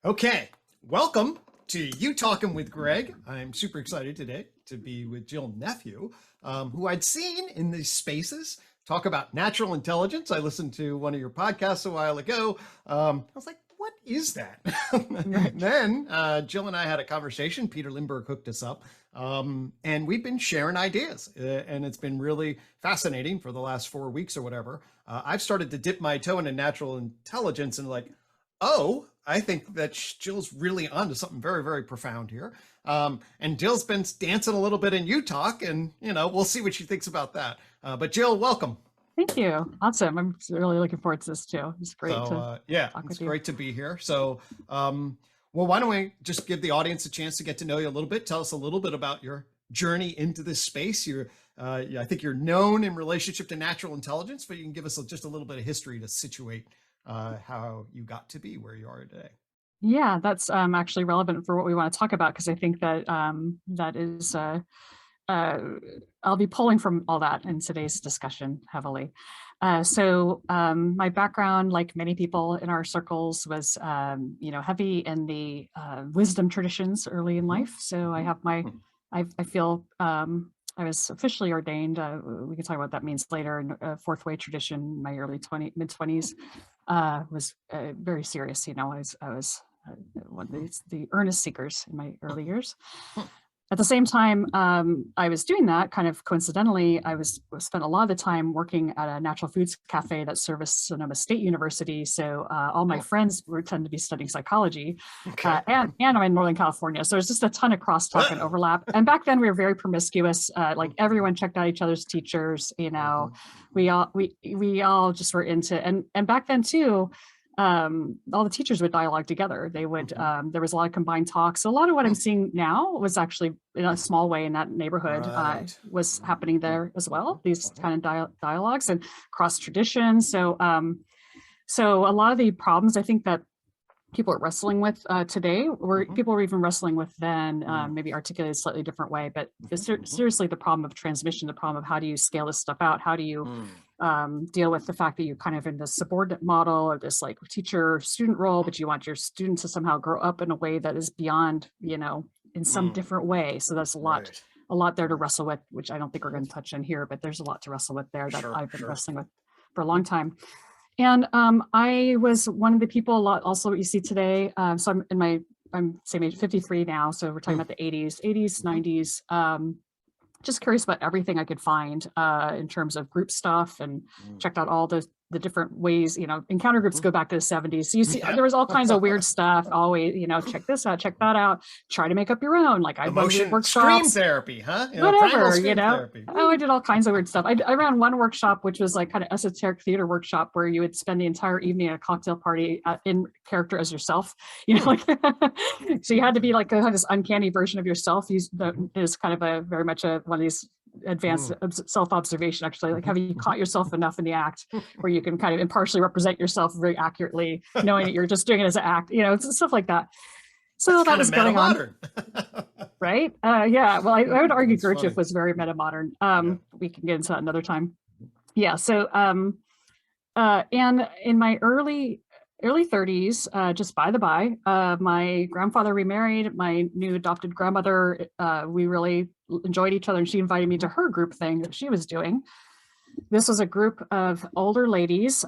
Okay, welcome to UTOKing with Gregg. I'm super excited today to be with Jill Nephew, who I'd seen in these spaces talk about natural intelligence. I listened to one of your podcasts a while ago. I was like, what is that? Then Jill and I had a conversation. Peter Lindbergh hooked us up, and we've been sharing ideas, and it's been really fascinating for the last 4 weeks or whatever. I've started to dip my toe into natural intelligence and like, oh, I think that Jill's really onto something very, very profound here. And Jill's been dancing a little bit in UTOK, and we'll see what she thinks about that. But Jill, welcome. Thank you. Awesome. I'm really looking forward to this too. It's great to talk with you. Great to be here. So, well, why don't we just give the audience a chance to get to know you a little bit? Tell us a little bit about your journey into this space. I think you're known in relationship to natural intelligence, but you can give us just a little bit of history to situate how you got to be where you are today. Yeah, that's actually relevant for what we want to talk about, because I think that that is, I'll be pulling from all that in today's discussion heavily. So my background, like many people in our circles, was heavy in the wisdom traditions early in life. So I have I feel I was officially ordained. We can talk about what that means later. In fourth way tradition, my mid 20s. Was very serious. I was one of the earnest seekers in my early years. At the same time, I was doing that kind of coincidentally. I spent a lot of the time working at a natural foods cafe that serviced Sonoma State University. So all my friends tend to be studying psychology, and I'm in Northern California. So there's just a ton of crosstalk and overlap. And back then we were very promiscuous. Like everyone checked out each other's teachers. We all just were into, and back then too. All the teachers would dialogue together. They would, there was a lot of combined talks. So a lot of what I'm seeing now was actually in a small way in that neighborhood was happening there as well. These kind of dialogues and cross traditions. So a lot of the problems I think that people are wrestling with today, or people were even wrestling with then, maybe articulated a slightly different way, but seriously the problem of transmission, the problem of how do you scale this stuff out? How do you deal with the fact that you're kind of in this subordinate model or this like teacher student role, but you want your students to somehow grow up in a way that is beyond, in some different way. So that's a lot there to wrestle with, which I don't think we're going to touch on here, but there's a lot to wrestle with there that I've been wrestling with for a long time. And I was one of the people, a lot also what you see today. So I'm same age, 53 now. So we're talking about the 80s, 90s. Just curious about everything I could find in terms of group stuff, and checked out all the different ways, encounter groups go back to the 70s. So you see, there was all kinds of weird stuff, always, check this out, check that out, try to make up your own. Like I did workshops. Scream therapy, huh? Whatever, therapy. Oh, I did all kinds of weird stuff. I ran one workshop, which was like kind of esoteric theater workship, where you would spend the entire evening at a cocktail party in character as yourself, like, so you had to be like have this uncanny version of yourself. That is kind of very much one of these advanced self-observation, actually, like have you caught yourself enough in the act where you can kind of impartially represent yourself very accurately, knowing that you're just doing it as an act, stuff like that. So that was going on. Right? Yeah. Well, I would argue Gurdjieff was very meta-modern. We can get into that another time. Yeah. So, and in my early 30s, just by the by, my grandfather remarried my new adopted grandmother. We really enjoyed each other, and she invited me to her group thing that she was doing. This was a group of older ladies,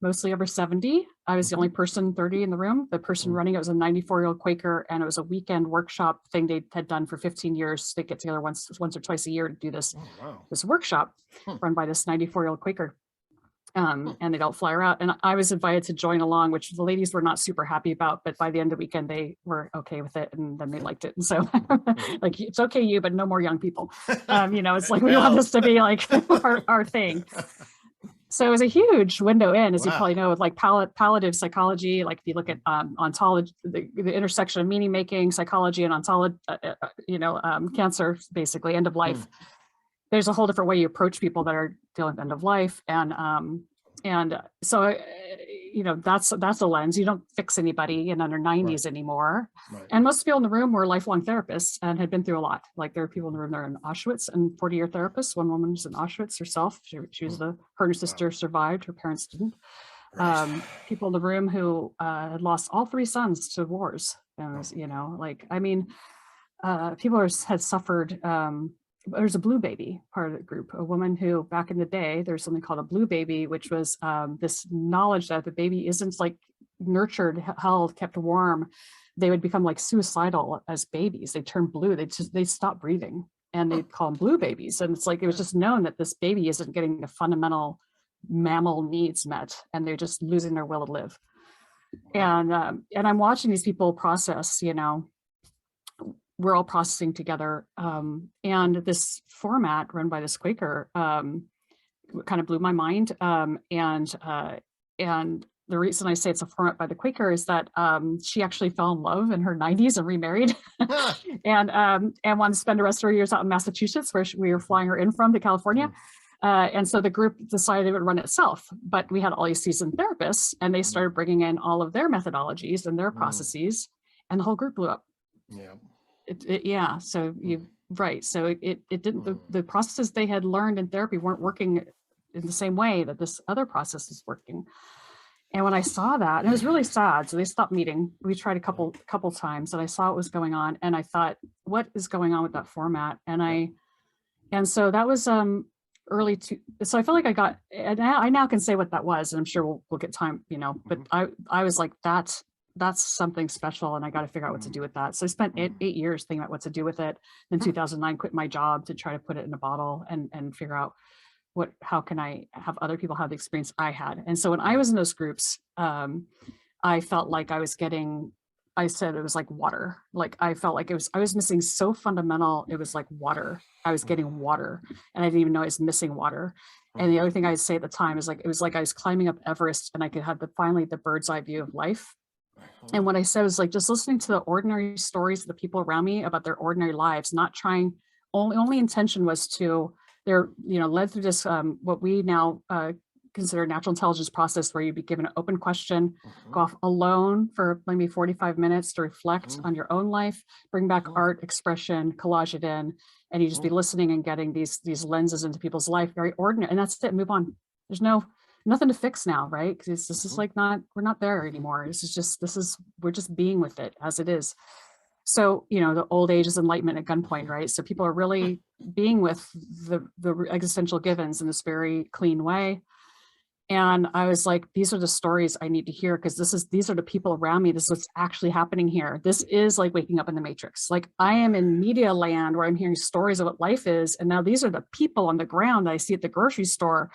mostly over 70. I was the only person 30 in the room. The person running it was a 94-year-old Quaker, and it was a weekend workshop thing they had done for 15 years. They get together once or twice a year to do this, this workshop run by this 94-year-old Quaker. And they don't fly her out. And I was invited to join along, which the ladies were not super happy about, but by the end of the weekend, they were okay with it. And then they liked it. And so like, it's okay, you, but no more young people. It's like, we want this to be like our thing. So it was a huge window in, as you probably know, with like palliative psychology. Like if you look at ontology, the intersection of meaning making, psychology and ontology, cancer, basically end of life. There's a whole different way you approach people that are dealing with end of life. And so, that's a lens. You don't fix anybody in their 90s anymore. And most people in the room were lifelong therapists and had been through a lot. Like there are people in the room that are in Auschwitz and 40-year therapists. One woman was in Auschwitz herself. She was her and her sister survived, her parents didn't. Right. People in the room who had lost all three sons to wars. And it was, like, I mean, people had suffered. There's a blue baby part of the group, a woman who back in the day, there's something called a blue baby, which was this knowledge that the baby isn't like nurtured, held, kept warm. They would become like suicidal as babies. They turn blue. They stop breathing, and they call them blue babies. And it's like, it was just known that this baby isn't getting the fundamental mammal needs met, and they're just losing their will to live. And I'm watching these people process, we're all processing together. And this format run by this Quaker kind of blew my mind. And the reason I say it's a format by the Quaker is that she actually fell in love in her 90s and remarried and wanted to spend the rest of her years out in Massachusetts, where we were flying her in from to California. And so the group decided it would run itself, but we had all these seasoned therapists, and they started bringing in all of their methodologies and their processes, and the whole group blew up. Yeah. Yeah. So right. So it didn't, the processes they had learned in therapy weren't working in the same way that this other process is working. And when I saw that, and it was really sad. So they stopped meeting. We tried a couple times, and I saw what was going on, and I thought, what is going on with that format? And so that was so I feel like I got, and I now can say what that was, and I'm sure we'll get time, but I was like, that's something special, and I got to figure out what to do with that. So I spent 8 years thinking about what to do with it. In 2009, quit my job to try to put it in a bottle and figure out how can I have other people have the experience I had. And so when I was in those groups, I felt like I said it was like water. Like I felt like I was missing so fundamental. It was like water. I was getting water, and I didn't even know I was missing water. And the other thing I'd say at the time is it was like I was climbing up Everest, and I could have finally the bird's eye view of life. And what I said was like, just listening to the ordinary stories of the people around me about their ordinary lives, not trying, only intention was to, they're, led through this, what we now consider natural intelligence process, where you'd be given an open question, go off alone for maybe 45 minutes to reflect on your own life, bring back art, expression, collage it in, and you just be listening and getting these lenses into people's life, very ordinary, and that's it, move on. There's nothing to fix now, right? Because this is like we're not there anymore. We're just being with it as it is. So, the old age is enlightenment at gunpoint, right? So people are really being with the existential givens in this very clean way. And I was like, these are the stories I need to hear, because these are the people around me. This is what's actually happening here. This is like waking up in the Matrix. Like I am in media land where I'm hearing stories of what life is. And now these are the people on the ground that I see at the grocery store.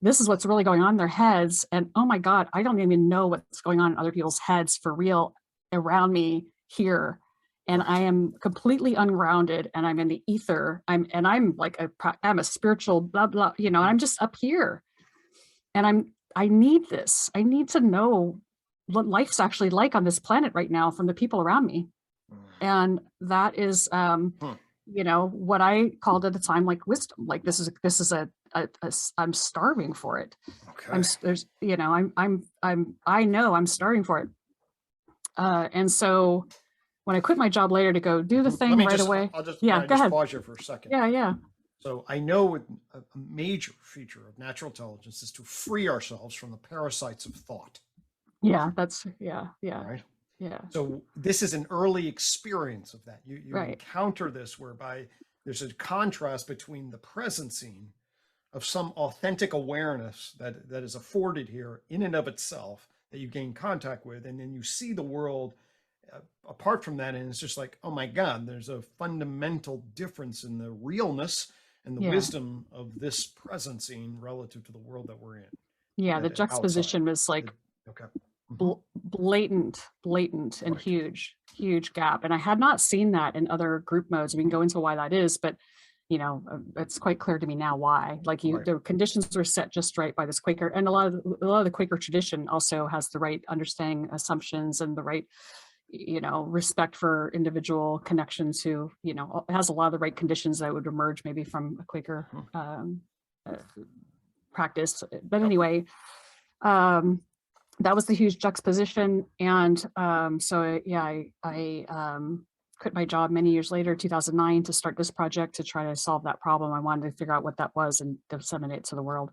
This is what's really going on in their heads. And oh my God, I don't even know what's going on in other people's heads for real around me here. And I am completely ungrounded, and I'm in the ether. I'm a spiritual blah, blah, I'm just up here. And I need this. I need to know what life's actually like on this planet right now from the people around me. And that is, what I called at the time, like wisdom. Like this is I'm starving for it. Okay. I know I'm starving for it. And so when I quit my job later to go do the thing away. I'll just go ahead. pause here for a second. Yeah. So I know a major feature of natural intelligence is to free ourselves from the parasites of thought. Yeah, yeah. Right. Yeah. So this is an early experience of that. You right. encounter this whereby there's a contrast between the presencing of some authentic awareness that is afforded here in and of itself that you gain contact with, and then you see the world apart from that, and it's just like, oh my God, there's a fundamental difference in the realness and the wisdom of this presencing relative to the world that we're in. Yeah, the juxtaposition was like blatant and huge gap. And I had not seen that in other group modes. We can go into why that is, but it's quite clear to me now why. Like the conditions were set just right by this Quaker, and a lot of the Quaker tradition also has the right understanding assumptions and the right respect for individual connections who, it has a lot of the right conditions that would emerge maybe from a Quaker practice. But anyway, that was the huge juxtaposition. And so I quit my job many years later, 2009, to start this project to try to solve that problem. I wanted to figure out what that was and disseminate it to the world.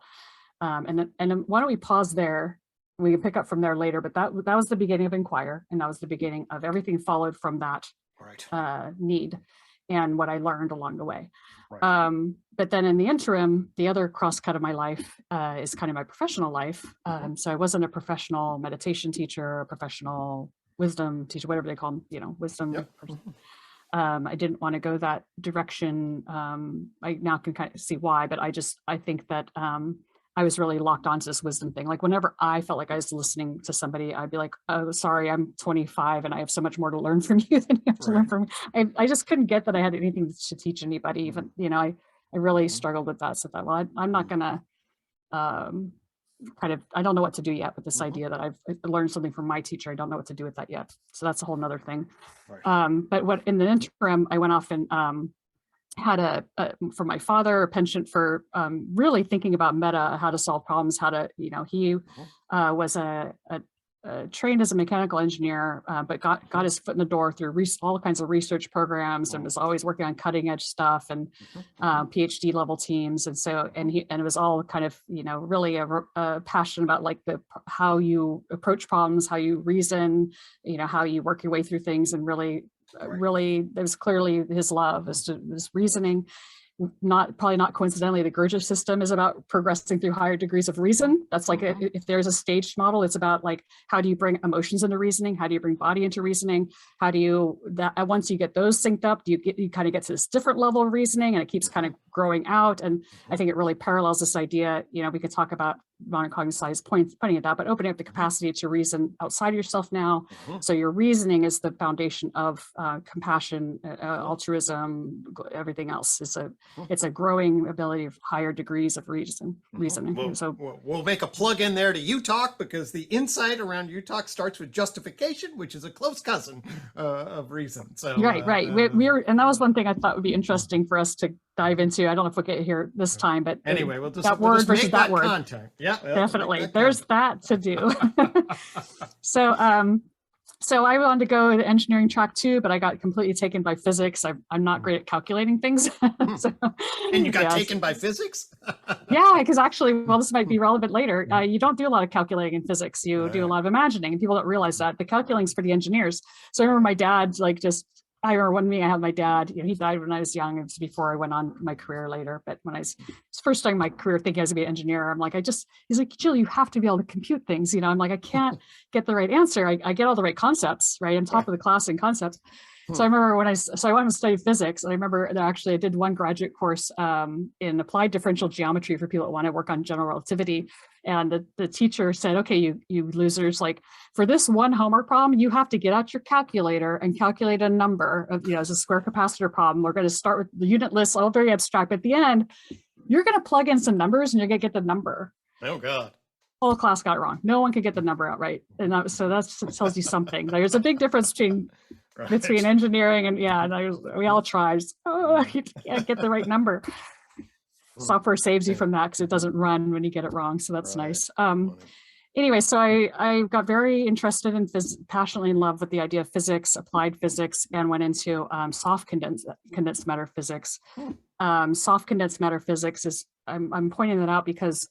And then why don't we pause there? we can pick up from there later, but that was the beginning of Inqwire, and that was the beginning of everything followed from that need and what I learned along the way. Right. But then in the interim, the other crosscut of my life is kind of my professional life. So I wasn't a professional meditation teacher, a professional wisdom teacher, whatever they call them, you know, wisdom person. I didn't want to go that direction. I now can kind of see why, but I think that I was really locked onto this wisdom thing. Like whenever I felt like I was listening to somebody, I'd be like, oh, sorry, I'm 25 and I have so much more to learn from you than you have to learn from me. I just couldn't get that I had anything to teach anybody. Even, you know, I really struggled with that. So I thought, well, I'm not gonna I don't know what to do yet with this idea that I've learned something from my teacher. I don't know what to do with that yet. So that's a whole nother thing. But what in the interim, I went off and had for my father, a penchant for really thinking about meta, how to solve problems, how to, you know, he was trained as a mechanical engineer, but got his foot in the door through all kinds of research programs and was always working on cutting edge stuff and PhD level teams. And so, and it was all kind of, you know, really a passion about like how you approach problems, how you reason, you know, how you work your way through things, and really, there was clearly his love as to this reasoning. Probably not coincidentally, the Gurdjieff system is about progressing through higher degrees of reason. That's like if there's a staged model, it's about like, how do you bring emotions into reasoning? How do you bring body into reasoning? How do you once you get those synced up, you kind of get to this different level of reasoning, and it keeps kind of growing out. And I think it really parallels this idea. You know, we could talk about modern cognitive science pointing at that, but opening up the capacity to reason outside of yourself now. So your reasoning is the foundation of compassion, altruism, everything else. It's a growing ability of higher degrees of reasoning. We'll make a plug in there to UTOK, because the insight around UTOK starts with justification, which is a close cousin of reason. So right. And that was one thing I thought would be interesting for us to dive into. I don't know if we'll get here this time, but anyway, we'll just that word versus make that word content. Yeah, definitely. There's that to do. So I wanted to go the engineering track too, but I got completely taken by physics. I'm not great at calculating things. And you got taken by physics? Yeah, because actually, well, this might be relevant later. You don't do a lot of calculating in physics. You do a lot of imagining, and people don't realize that. The calculating is for the engineers. So I remember my dad, I remember one meeting I had my dad, you know, he died when I was young. It was before I went on my career later. But when I was first starting my career thinking I was gonna be an engineer, I'm like, he's like, Jill, you have to be able to compute things. You know, I'm like, I can't get the right answer. I get all the right concepts, right? I'm top of the class in concepts. So I remember I went to study physics, and I remember that actually I did one graduate course in applied differential geometry for people that want to work on general relativity. And the teacher said, okay, you losers, like for this one homework problem, you have to get out your calculator and calculate a number of, you know, as a square capacitor problem. We're going to start with the unit list, all very abstract. But at the end, you're going to plug in some numbers and you're going to get the number. Oh, God. Whole class got it wrong. No one could get the number out right. And so that tells you something. There's a big difference between engineering and we all tried. You can't get the right number. Software saves you from that because it doesn't run when you get it wrong. So that's nice. Anyway, so I got very interested in passionately in love with the idea of physics, applied physics, and went into soft condensed matter physics. Soft condensed matter physics is, I'm pointing that out because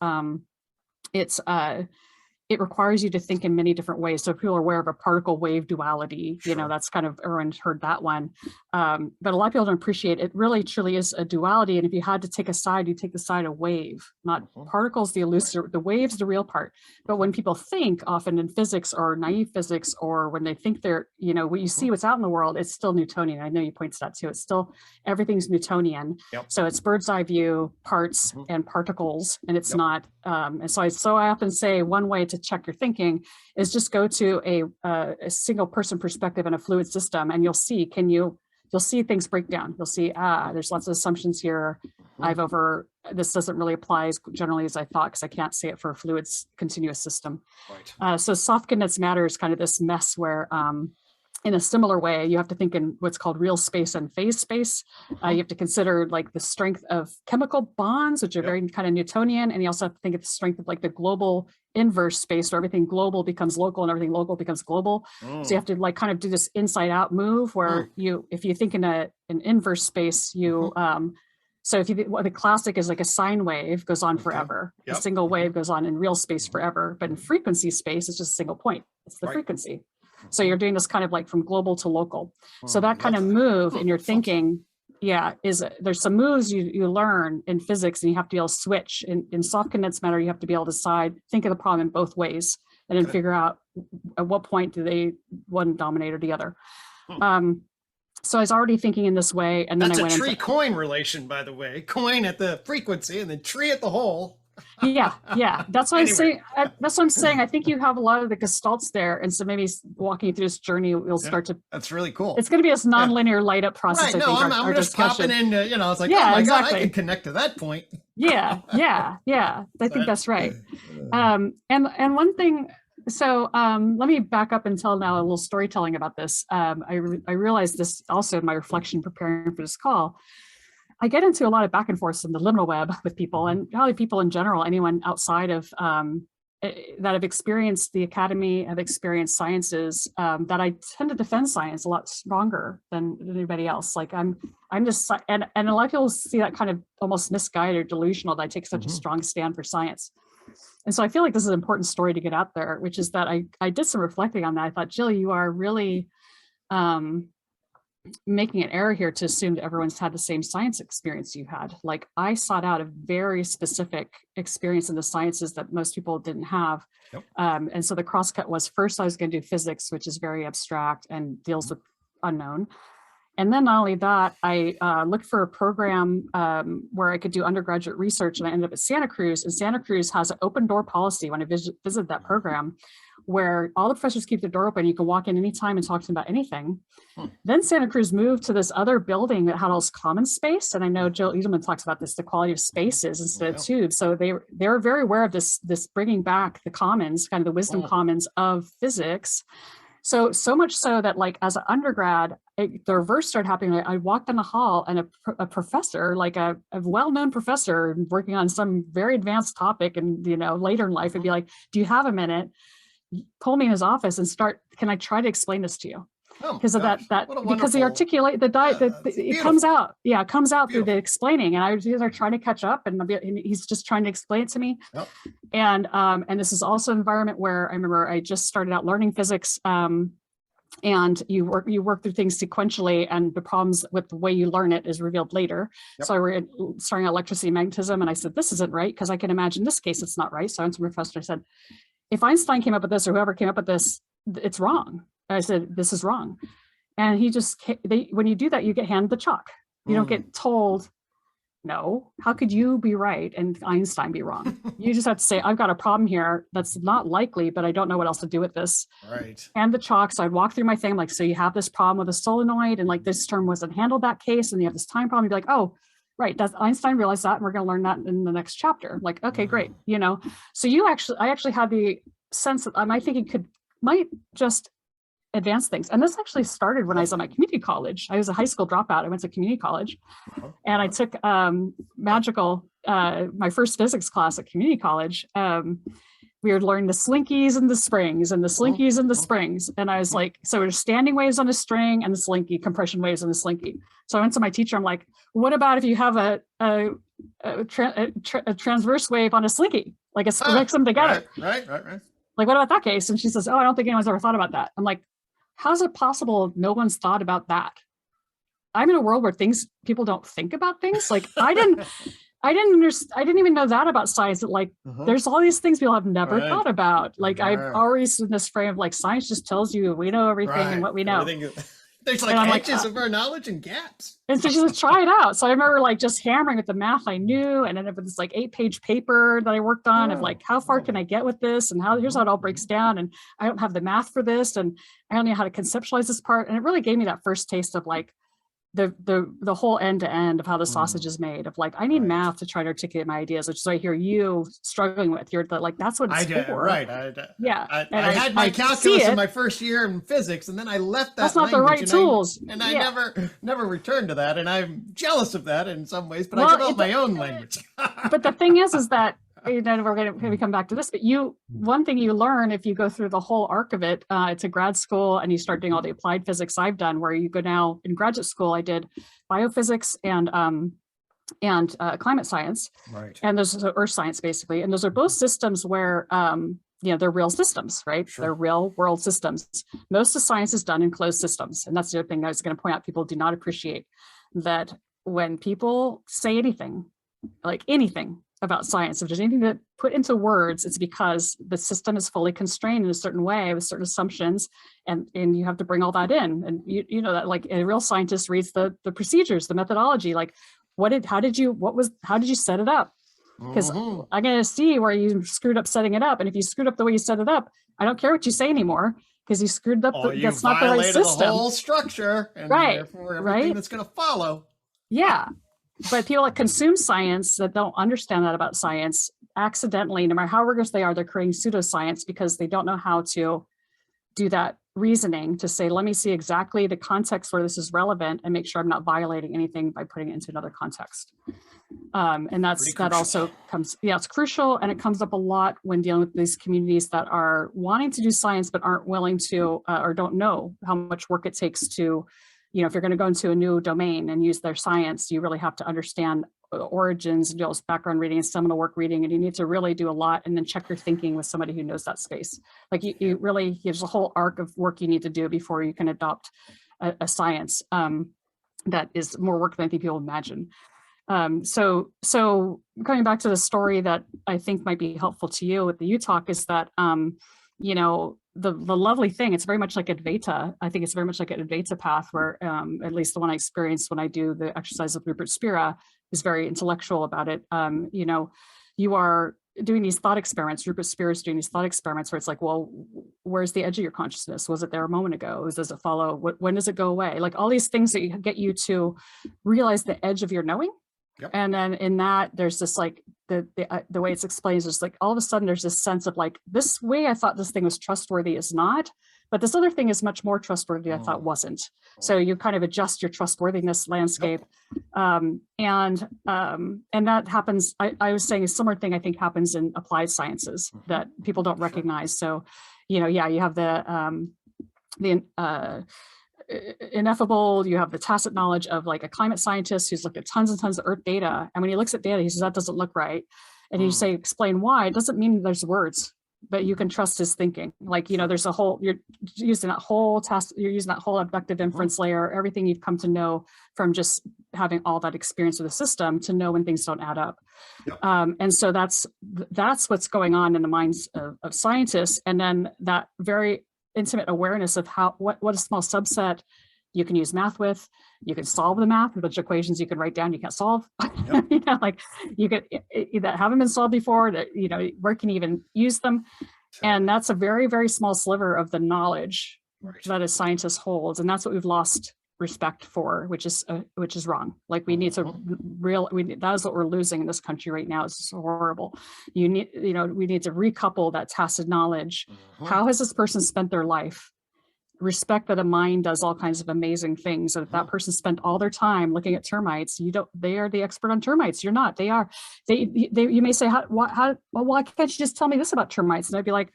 it requires you to think in many different ways. So if people are aware of a particle wave duality, you know, that's kind of, everyone's heard that one. But a lot of people don't appreciate it. Really, truly is a duality. And if you had to take a side, you take the side of wave, not particles, the elusive, the wave's the real part. But when people think often in physics or naive physics, or when they think they're, you know, what you see what's out in the world, it's still Newtonian. I know you point to that too. It's still, everything's Newtonian. So it's bird's eye view, parts and particles, and it's not. And so I often say one way to check your thinking is just go to a single person perspective in a fluid system, and you'll see, you'll see things break down. You'll see, there's lots of assumptions here. This doesn't really apply as generally as I thought, because I can't say it for a fluid continuous system. So soft condensed matter is kind of this mess where, in a similar way, you have to think in what's called real space and phase space. You have to consider like the strength of chemical bonds, which are very kind of Newtonian. And you also have to think of the strength of like the global inverse space, where everything global becomes local and everything local becomes global. So you have to like kind of do this inside out move where if you think in an inverse space, So if you well, the classic is like a sine wave goes on forever. Yep. A single wave goes on in real space forever, but in frequency space, it's just a single point. It's the Right. frequency. So you're doing this kind of like from global to local. So Oh, that kind of love that. move in your Fun fact. thinking, yeah, there's some moves you learn in physics, and you have to be able to switch. In soft condensed matter, you have to be able to think of the problem in both ways, and then Okay. figure out at what point do they one dominate or the other. So I was already thinking in this way, and then That's I went a tree into coin relation, by the way. Coin at the frequency and then tree at the hole. yeah. That's what Anyway. I'm saying. That's what I'm saying. I think you have a lot of the gestalts there, and so maybe walking through this journey, we'll start to. That's really cool. It's going to be this nonlinear light up process. Right. I No, think I'm our just discussion. popping in. It's like, Yeah, oh my God, I exactly. can connect to that point. Yeah. I think that's right. And one thing. So let me back up and tell now a little storytelling about this. I realized this also in my reflection preparing for this call. I get into a lot of back and forth in the liminal web with people, and probably people in general, anyone outside of that have experienced the academy, have experienced sciences, that I tend to defend science a lot stronger than anybody else. Like I'm just, and a lot of people see that kind of almost misguided or delusional that I take such a strong stand for science. And so I feel like this is an important story to get out there, which is that I did some reflecting on that. I thought, Jill, you are really making an error here to assume that everyone's had the same science experience you had. Like I sought out a very specific experience in the sciences that most people didn't have. Yep. And so the crosscut was, first I was going to do physics, which is very abstract and deals with unknown. And then not only that, I looked for a program where I could do undergraduate research, and I ended up at Santa Cruz. And Santa Cruz has an open door policy when I visited that program, where all the professors keep their door open. You can walk in anytime and talk to them about anything. Then Santa Cruz moved to this other building that had all this common space. And I know Jill Edelman talks about this, the quality of spaces instead of tubes. So they were very aware of this bringing back the commons, kind of the wisdom commons of physics. So much so that like as an undergrad, the reverse started happening. I walked in the hall and a professor, like a well-known professor working on some very advanced topic, and later in life would be like, do you have a minute? Pull me in his office and can I try to explain this to you? Because of that because they articulate it comes out. Yeah, it comes out through the explaining. And I was either trying to catch up, and he's just trying to explain it to me. Yep. And this is also an environment where I remember I just started out learning physics. And you work through things sequentially, and the problems with the way you learn it is revealed later. Yep. So I were starting electricity and magnetism, and I said, this isn't right, because I can imagine in this case it's not right. So I went to my professor, I said, if Einstein came up with this, or whoever came up with this, it's wrong. I said, this is wrong. And he just, when you do that, you get handed the chalk. You don't get told, no, how could you be right and Einstein be wrong? You just have to say, I've got a problem here that's not likely, but I don't know what else to do with this. Right. And the chalk. So I'd walk through my thing, like, so you have this problem with a solenoid, and like this term wasn't handled that case, and you have this time problem. You'd be like, oh, right, does Einstein realize that? And we're going to learn that in the next chapter. Like, okay, great. So I actually had the sense that my thinking might just advance things. And this actually started when I was at my community college. I was a high school dropout. I went to community college, and I took my first physics class at community college. We were learning the slinkies and the springs, and the slinkies and the springs. And I was like, so there's standing waves on a string and the slinky, compression waves on the slinky. So I went to my teacher. I'm like, what about if you have a transverse wave on a slinky? Like it connects them together. Right. Like, what about that case? And she says, oh, I don't think anyone's ever thought about that. I'm like, how's it possible no one's thought about that? I'm in a world where people don't think about things. Like I didn't even know that about science, that like there's all these things people have never thought about. Like I've always in this frame of like science just tells you we know everything and what we know. There's like edges of our knowledge and gaps. And so she said, try it out. So I remember like just hammering with the math I knew, and then with this like 8-page paper that I worked on of like, how far can I get with this? And here's how it all breaks down. And I don't have the math for this. And I don't know how to conceptualize this part. And it really gave me that first taste of like the whole end to end of how the sausage is made, of like, I need math to try to articulate my ideas, which is what I hear you struggling with. You're like, that's what it's for. Right. Yeah. I had my calculus in my first year in physics, and then I left that. That's not the right tools. I never returned to that. And I'm jealous of that in some ways, but I developed my own language. But the thing is that, we're going to come back to this, but one thing you learn if you go through the whole arc of it, it's a grad school, and you start doing all the applied physics I've done, where you go now in graduate school. I did biophysics and and climate science. Right. And those are earth science, basically. And those are both systems where, they're real systems, right? Sure. They're real world systems. Most of science is done in closed systems. And that's the other thing I was going to point out. People do not appreciate that when people say anything, like anything about science, if there's anything to put into words, it's because the system is fully constrained in a certain way with certain assumptions, and you have to bring all that in. And you know that, like, a real scientist reads the procedures, the methodology, like how did you set it up? Because I'm going to see where you screwed up setting it up. And if you screwed up the way you set it up, I don't care what you say anymore, because you screwed up. That's not the right system. The whole structure, and therefore everything that's going to follow. Yeah. But people that consume science that don't understand that about science accidentally, no matter how rigorous they are, they're creating pseudoscience because they don't know how to do that reasoning to say, let me see exactly the context where this is relevant and make sure I'm not violating anything by putting it into another context. And that also comes, it's crucial. And it comes up a lot when dealing with these communities that are wanting to do science, but aren't willing to, or don't know how much work it takes to, if you're going to go into a new domain and use their science, you really have to understand origins, and do all this background reading and seminal work reading, and you need to really do a lot, and then check your thinking with somebody who knows that space. Like you really, there's a whole arc of work you need to do before you can adopt a science that is more work than I think people imagine. So going back to the story that I think might be helpful to you with the UTOK is that, the lovely thing, it's very much like Advaita. I think it's very much like an Advaita path where, at least the one I experienced when I do the exercise of Rupert Spira, is very intellectual about it. You are doing these thought experiments. Rupert Spira is doing these thought experiments where it's like, well, where's the edge of your consciousness? Was it there a moment ago? Does it follow? When does it go away? Like all these things that get you to realize the edge of your knowing. Yep. And then in that, there's this like the way it's explained is just like all of a sudden there's this sense of like, this way I thought this thing was trustworthy is not, but this other thing is much more trustworthy I thought wasn't. So you kind of adjust your trustworthiness landscape. Yep. And that happens, I was saying a similar thing I think happens in applied sciences that people don't recognize. So, you have the ineffable, you have the tacit knowledge of like a climate scientist who's looked at tons and tons of Earth data. And when he looks at data, he says, that doesn't look right. And you say, explain why. It doesn't mean there's words, but you can trust his thinking. Like, there's a whole, you're using that whole task, you're using that whole abductive inference layer, everything you've come to know from just having all that experience with the system to know when things don't add up. Yep. And so that's what's going on in the minds of scientists. And then that very intimate awareness of what a small subset you can use math with. You can solve the math with a bunch of equations you can write down, you can't solve. Yep. Like you could that haven't been solved before, that where can you even use them? And that's a very, very small sliver of the knowledge that a scientist holds. And that's what we've lost respect for, which is wrong. Like we need to that is what we're losing in this country right now. It's horrible. We need to recouple that tacit knowledge. How has this person spent their life? Respect that a mind does all kinds of amazing things. And if that person spent all their time looking at termites, they are the expert on termites. You're not. They are. You may say, why can't you just tell me this about termites? And I'd be like,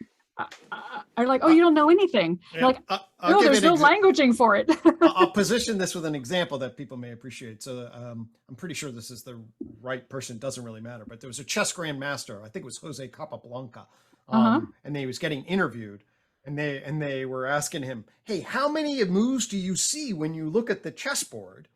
I'm like, you don't know anything. Yeah, like, no, there's no languaging for it. I'll position this with an example that people may appreciate. So I'm pretty sure this is the right person. Doesn't really matter. But there was a chess grandmaster. I think it was Jose Capablanca. And he was getting interviewed. And they were asking him, hey, how many moves do you see when you look at the chessboard?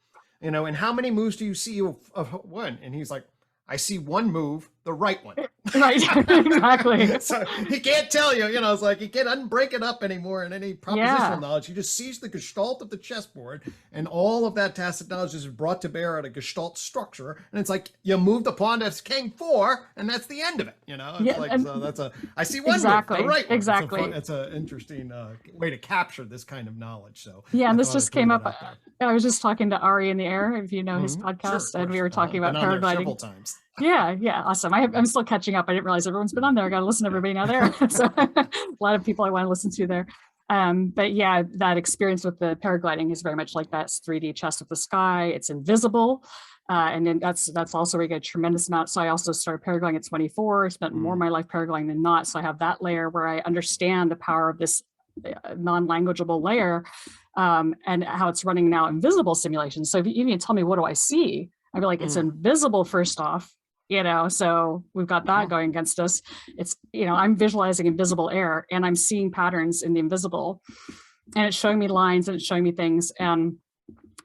And how many moves do you see of one? And he's like, I see one move, the right one. Right, exactly. So he can't tell you, it's like he can't break it up anymore in any propositional knowledge. He just sees the gestalt of the chessboard, and all of that tacit knowledge is brought to bear at a gestalt structure. And it's like you move the pawn to king 4, and that's the end of it. It's like, so that's I see one move, the right one. Exactly. It's an interesting way to capture this kind of knowledge. So yeah, and this just came up. I was just talking to Ari in the Air, if you know his podcast, and we were talking about paragliding several times. Yeah, awesome. I'm still catching up. I didn't realize everyone's been on there. I got to listen to everybody now there. So a lot of people I want to listen to there. But yeah, that experience with the paragliding is very much like that. It's 3D chess with the sky. It's invisible. And then that's also where you get a tremendous amount. So I also started paragliding at 24. I spent more of my life paragliding than not. So I have that layer where I understand the power of this non-languageable layer and how it's running now invisible simulations. So if you even tell me, what do I see? I'd be like, it's invisible first off, so we've got that going against us. It's, I'm visualizing invisible air and I'm seeing patterns in the invisible, and it's showing me lines and it's showing me things, and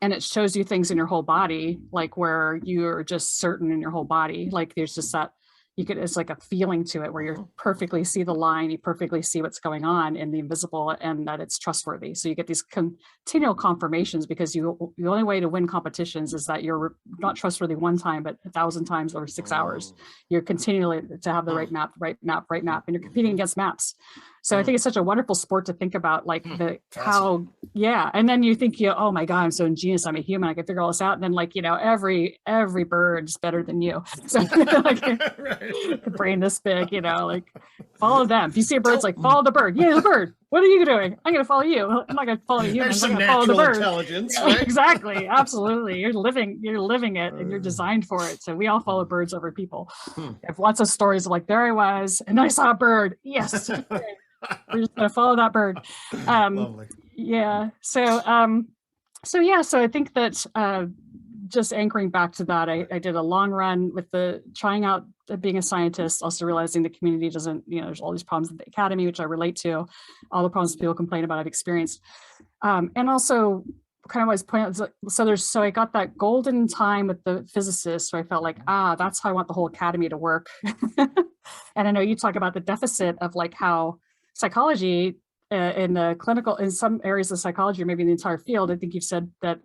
it shows you things in your whole body, like where you're just certain in your whole body, like there's just that, it's like a feeling to it where you perfectly see the line, you perfectly see what's going on in the invisible, and that it's trustworthy. So you get these continual confirmations, because the only way to win competitions is that you're not trustworthy one time, but 1,000 times over 6 hours. You're continually to have the right map, and you're competing against maps. So I think it's such a wonderful sport to think about, like and then you think, oh my God, I'm so ingenious, I'm a human, I can figure all this out. And then every bird's better than you. So the brain this big, like follow them. If you see a bird, it's like, follow the bird. Yeah, the bird. What are you doing? I'm going to follow you. I'm not going to follow you. I'm going to follow the bird. Intelligence, right? Exactly. Absolutely. You're living it, and you're designed for it. So we all follow birds over people. I have lots of stories of like, there I was, and I saw a bird. Yes. We're just going to follow that bird. Lovely. Yeah. So I think that just anchoring back to that, I did a long run with trying out being a scientist, also realizing the community doesn't, there's all these problems with the academy, which I relate to, all the problems people complain about, I've experienced. And also kind of always point out, so I got that golden time with the physicists, so I felt like, that's how I want the whole academy to work. And I know you talk about the deficit of like how psychology in the clinical, in some areas of psychology, or maybe in the entire field, I think you've said that,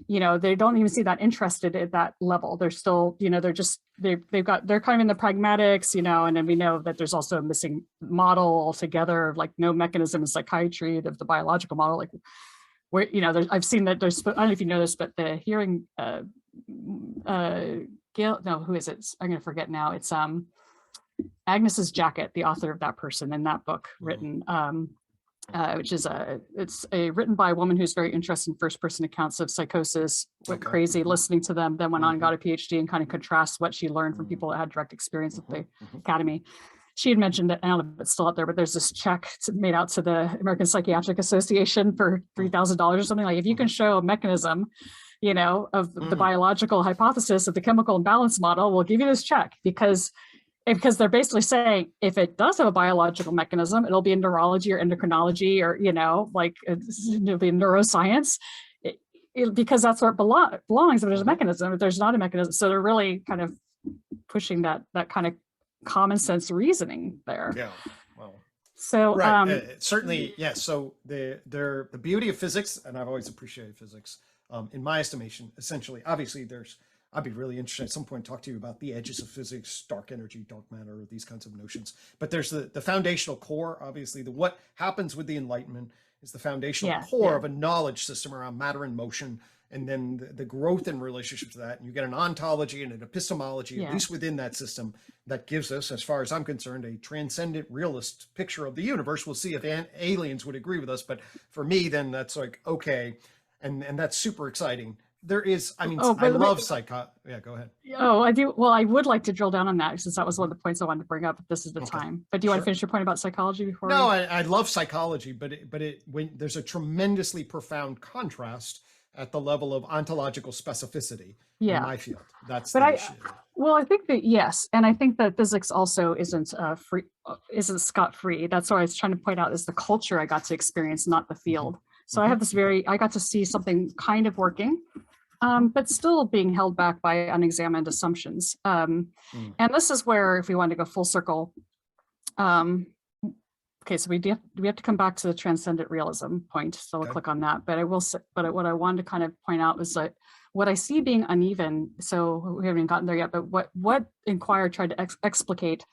they don't even see that interested at that level. They're still, they're kind of in the pragmatics, and then we know that there's also a missing model altogether of like no mechanism in psychiatry of the biological model, like where, I've seen that there's, I don't know if you know this, but the hearing, Gail, no, who is it? I'm going to forget now. It's Agnes's Jacket, the author of that person in that book written, which is written by a woman who's very interested in first person accounts of psychosis, went crazy listening to them, then went on and got a PhD, and kind of contrasts what she learned from people that had direct experience at the academy. She had mentioned that, I don't know if it's still out there, but there's this check made out to the American Psychiatric Association for $3,000 or something. Like, if you can show a mechanism, of the biological hypothesis of the chemical imbalance model, we'll give you this check, because they're basically saying, if it does have a biological mechanism, it'll be in neurology or endocrinology, or, it'll be in neuroscience, because that's where it belongs. If there's a mechanism, if there's not a mechanism. So they're really kind of pushing that kind of common sense reasoning there. Yeah. Well, so certainly, yes. So the beauty of physics, and I've always appreciated physics, in my estimation, essentially, obviously I'd be really interested at some point to talk to you about the edges of physics, dark energy, dark matter, these kinds of notions. But there's the foundational core, obviously, what happens with the Enlightenment is the foundational core of a knowledge system around matter and motion, and then the growth in relationship to that. And you get an ontology and an epistemology, at least within that system, that gives us, as far as I'm concerned, a transcendent realist picture of the universe. We'll see if aliens would agree with us. But for me, then that's like, okay. And that's super exciting. There is, I love psycho. Yeah, go ahead. Oh, I do. Well, I would like to drill down on that, since that was one of the points I wanted to bring up. If this is the time, but do you want to finish your point about psychology before? No, I love psychology, but when there's a tremendously profound contrast at the level of ontological specificity in my field. That's the issue. Well, I think that yes, and I think that physics also isn't isn't scot-free. That's what I was trying to point out, is the culture I got to experience, not the field. So I have this I got to see something kind of working, but still being held back by unexamined assumptions. And this is where, if we want to go full circle, okay, so we have to come back to the transcendent realism point. So we'll click on that. But what I wanted to kind of point out was that what I see being uneven. So we haven't gotten there yet. But what Inqwire tried to explicate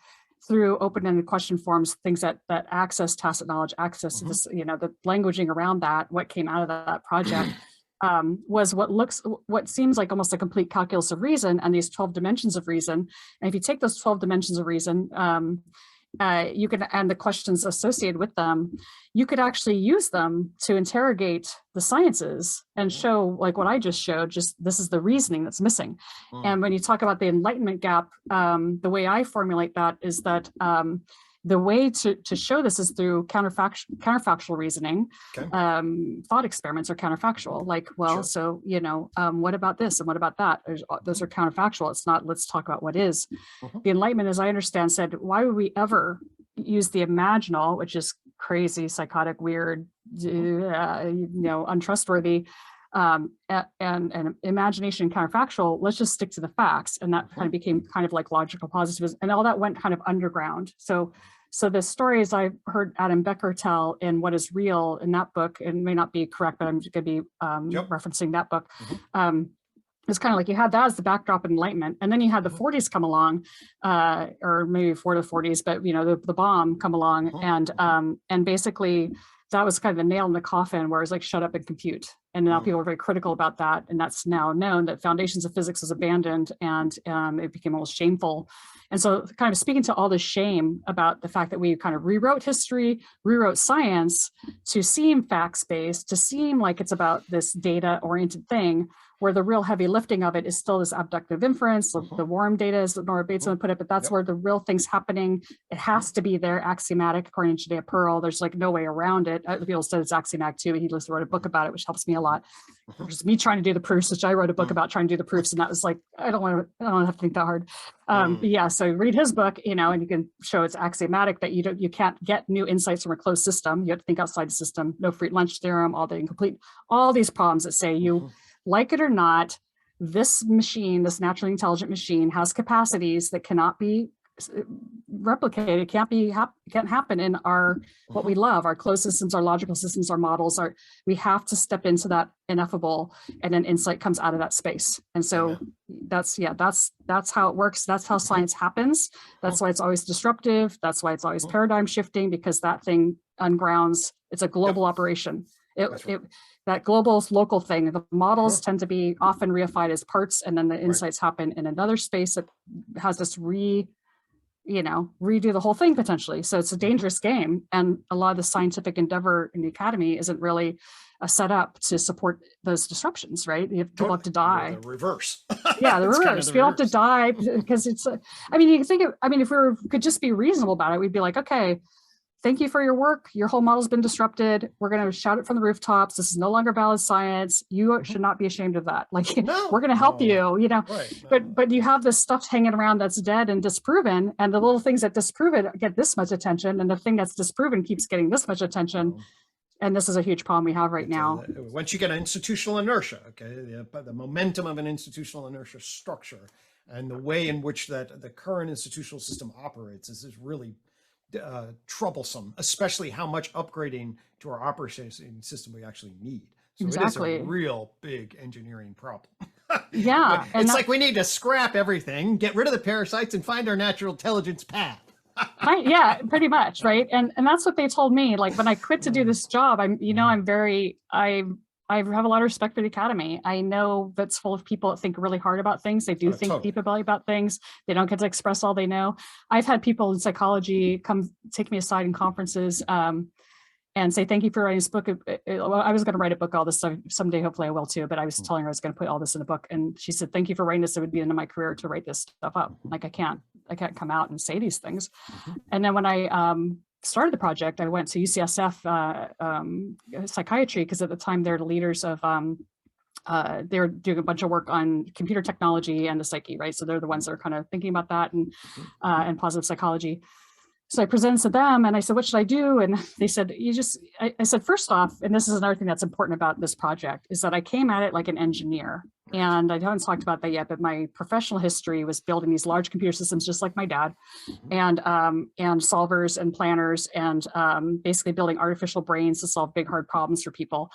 through open-ended question forms, things that access tacit knowledge, access to this, the languaging around that, what came out of that project, was what seems like almost a complete calculus of reason, and these 12 dimensions of reason. And if you take those 12 dimensions of reason, you can, and the questions associated with them, you could actually use them to interrogate the sciences and show, like what I just showed, just this is the reasoning that's missing. And when you talk about the enlightenment gap, the way I formulate that is that the way to show this is through counterfactual reasoning. Okay. Thought experiments are counterfactual. Like, well, Sure. so, what about this and what about that? Those are counterfactual. It's not, let's talk about what is. Mhm. The Enlightenment, as I understand, said, why would we ever use the imaginal, which is crazy, psychotic, weird, untrustworthy, and imagination and counterfactual, let's just stick to the facts. And that kind of became kind of like logical positivism, and all that went kind of underground. So the stories I've heard Adam Becker tell in What is Real in that book, and may not be correct, but I'm going to be referencing that book. It's kind of like you had that as the backdrop of Enlightenment, and then you had the 40s come along, or maybe before the 40s, but the bomb come along, and basically that was kind of the nail in the coffin, where it's like, shut up and compute. And now people are very critical about that, and that's now known that foundations of physics was abandoned, and it became almost shameful. And so, kind of speaking to all the shame about the fact that we kind of rewrote history, rewrote science to seem facts-based, to seem like it's about this data-oriented thing, where the real heavy lifting of it is still this abductive inference. The warm data, as Nora Bates would put it, but that's where the real thing's happening. It has to be there, axiomatic, according to Judea Pearl. There's like no way around it. People said it's axiomatic too. He wrote a book about it, which helps me a lot. Just me trying to do the proofs, which I wrote a book about trying to do the proofs, and that was like, I don't have to think that hard. But yeah, so read his book, and you can show it's axiomatic that you can't get new insights from a closed system. You have to think outside the system. No free lunch theorem, all the incomplete, all these problems that say you. Like it or not, this machine, this naturally intelligent machine, has capacities that cannot be replicated, can't happen in our what we love, our closed systems, our logical systems, our models. We have to step into that ineffable, and then insight comes out of that space. And so that's how it works. That's how science happens. That's why it's always disruptive. That's why it's always paradigm shifting, because that thing ungrounds. It's a global operation. That global local thing, the models tend to be often reified as parts, and then the insights happen in another space that has this redo the whole thing potentially. So it's a dangerous game, and a lot of the scientific endeavor in the academy isn't really set up to support those disruptions, right? People have to die. The reverse. Yeah, the reverse. People have to die because it's. You think if we could just be reasonable about it, we'd be like, okay, thank you for your work. Your whole model's been disrupted. We're going to shout it from the rooftops. This is no longer valid science. You should not be ashamed of that. Like, we're going to help you, but you have this stuff hanging around that's dead and disproven. And the little things that disprove it get this much attention. And the thing that's disproven keeps getting this much attention. And this is a huge problem we have right now. Once you get an institutional inertia, the momentum of an institutional inertia structure, and the way in which that the current institutional system operates is really troublesome, especially how much upgrading to our operating system we actually need. So exactly. It is a real big engineering problem. Yeah. It's like we need to scrap everything, get rid of the parasites, and find our natural intelligence path. Yeah, pretty much, right? And that's what they told me. Like, when I quit to do this job, I have a lot of respect for the academy. I know that's full of people that think really hard about things. They do think deeply about things. They don't get to express all they know. I've had people in psychology come take me aside in conferences and say, thank you for writing this book. I was going to write a book, all this stuff. Someday, hopefully I will too, but I was telling her I was going to put all this in a book. And she said, thank you for writing this. It would be the end of my career to write this stuff up. Like, I can't come out and say these things. And then when I started the project, I went to UCSF psychiatry, because at the time they're the leaders of, they were doing a bunch of work on computer technology and the psyche, right? So they're the ones that are kind of thinking about that and positive psychology. So I presented to them and I said, what should I do? And they said, I said, first off, and this is another thing that's important about this project, is that I came at it like an engineer. And I haven't talked about that yet, but my professional history was building these large computer systems, just like my dad, and solvers and planners, and basically building artificial brains to solve big, hard problems for people.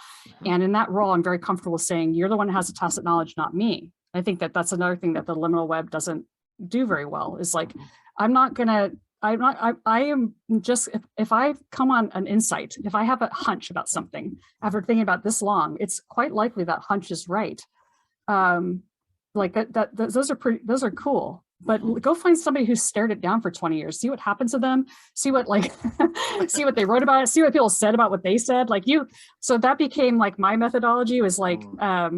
And in that role, I'm very comfortable saying, you're the one who has the tacit knowledge, not me. I think that that's another thing that the liminal web doesn't do very well, is like, I am just, if I come on an insight, if I have a hunch about something after thinking about this long, it's quite likely that hunch is right. Like those are cool. but go find somebody who stared it down for 20 years, see what happened to them, see what like, see what they wrote about it, see what people said about what they said, like so that became like my methodology was like, I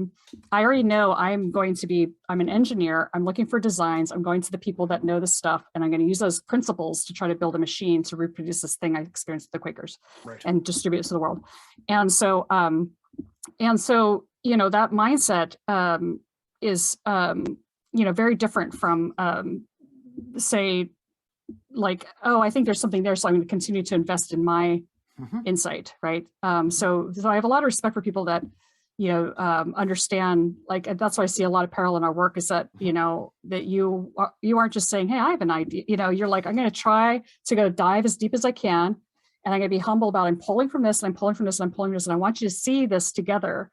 already know I'm an engineer, I'm looking for designs, I'm going to the people that know the stuff, and I'm going to use those principles to try to build a machine to reproduce this thing I experienced with the Quakers and distribute it to the world. And so, that mindset is, very different from, say, like, oh, I think there's something there, so I'm going to continue to invest in my insight, right? So I have a lot of respect for people that, understand, like, that's why I see a lot of parallel in our work is that, that you aren't just saying, hey, I have an idea, you're like, I'm going to try to go dive as deep as I can, and I'm going to be humble about I'm pulling from this, and I'm pulling from this, and I'm pulling from this, and I want you to see this together.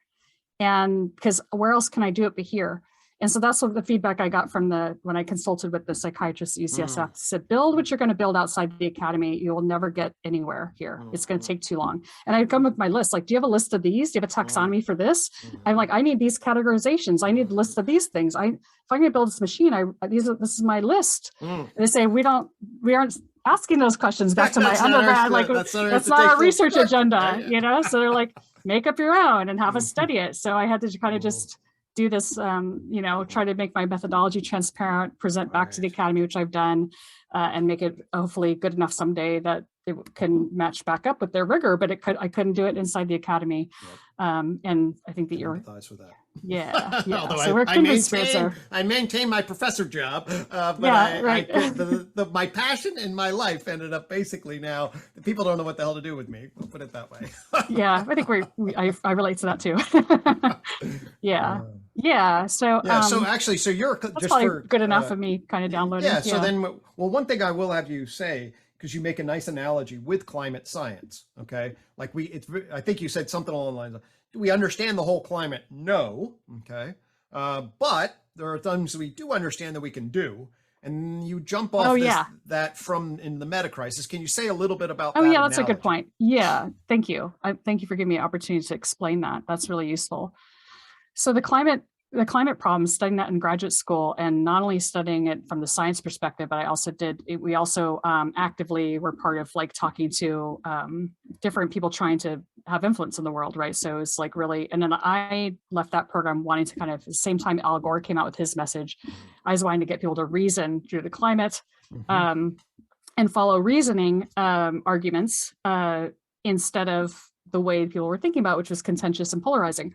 And because where else can I do it but here? And so that's what the feedback I got from when I consulted with the psychiatrist at UCSF. Said, build what you're going to build outside the academy. You will never get anywhere here. It's going to take too long. And I'd come with my list, like, do you have a list of these? Do you have a taxonomy for this? I'm like, I need these categorizations. I need a list of these things. If I'm going to build this machine, this is my list. And they say, we aren't asking those questions back to my undergrad. Like, that's not our research agenda, So they're like, make up your own and have us study it. So I had to kind of just do this, try to make my methodology transparent, present back to the academy, which I've done, and make it hopefully good enough someday that it can match back up with their rigor, but I couldn't do it inside the academy. And I think that you're empathize with that. Yeah. Although so we're I maintain my professor job, but my passion in my life ended up basically now people don't know what the hell to do with me. We'll put it that way. Yeah, I think I relate to that too. Yeah. So so you're that's just probably good enough of me kind of downloading. Yeah. So then, one thing I will have you say, because you make a nice analogy with climate science. Okay, like I think you said something along the lines of, do we understand the whole climate? No. Okay, but there are things we do understand that we can do. And you jump off that from in the meta crisis. Can you say a little bit about that? Oh, yeah, that's a good point. Yeah, thank you. Thank you for giving me an opportunity to explain that. That's really useful. So the climate problem, studying that in graduate school, and not only studying it from the science perspective, but we also actively were part of like talking to different people trying to have influence in the world, right? So it's like really, and then I left that program wanting to kind of, the same time Al Gore came out with his message, I was wanting to get people to reason through the climate and follow reasoning arguments instead of the way people were thinking about, which was contentious and polarizing.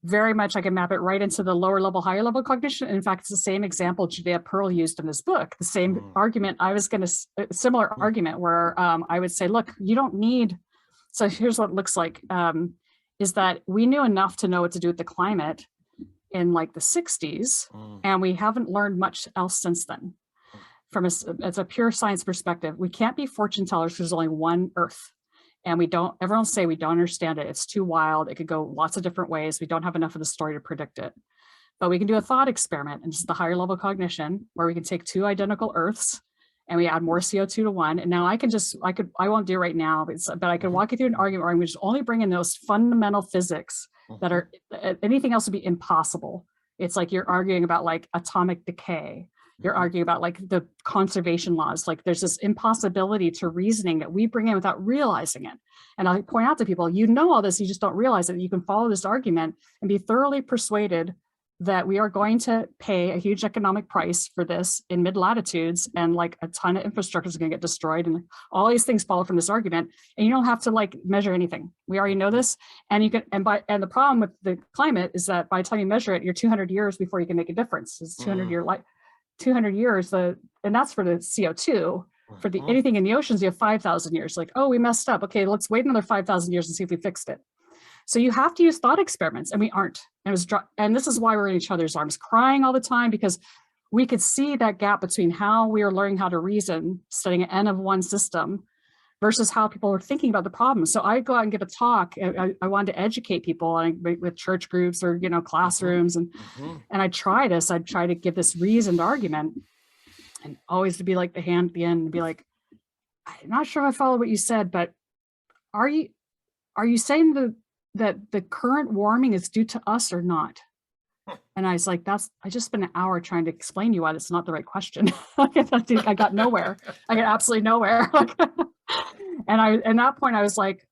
Very much I can map it right into the lower level, higher level cognition. In fact, it's the same example Judea Pearl used in this book, the same argument. Similar argument where I would say, look, you don't need, so here's what it looks like, is that we knew enough to know what to do with the climate in like the 60s, and we haven't learned much else since then. As a pure science perspective, we can't be fortune tellers because there's only one Earth. And everyone say we don't understand it. It's too wild. It could go lots of different ways. We don't have enough of the story to predict it. But we can do a thought experiment, and this is the higher level cognition, where we can take two identical Earths and we add more CO2 to one. And now I won't do it right now, but I could walk you through an argument where I'm just only bring in those fundamental physics that are, anything else would be impossible. It's like you're arguing about like atomic decay. You're arguing about like the conservation laws. Like there's this impossibility to reasoning that we bring in without realizing it. And I point out to people, all this, you just don't realize it. You can follow this argument and be thoroughly persuaded that we are going to pay a huge economic price for this in mid latitudes, and like a ton of infrastructure is going to get destroyed, and all these things follow from this argument, and you don't have to like measure anything. We already know this. And the problem with the climate is that by the time you measure it, you're 200 years before you can make a difference. It's 200 years, and that's for the CO2. For the anything in the oceans, you have 5,000 years. Like, oh, we messed up. Okay, let's wait another 5,000 years and see if we fixed it. So you have to use thought experiments, and we aren't. And this is why we're in each other's arms, crying all the time, because we could see that gap between how we are learning how to reason, studying an N of one system, versus how people are thinking about the problem. So I go out and give a talk. I wanted to educate people with church groups or classrooms, and I try this. I try to give this reasoned argument, and always to be like the hand at the end and be like, I'm not sure if I follow what you said, but are you saying that the current warming is due to us or not? And I was like, I just spent an hour trying to explain to you why that's not the right question. I got nowhere. I got absolutely nowhere. And at that point, I was like,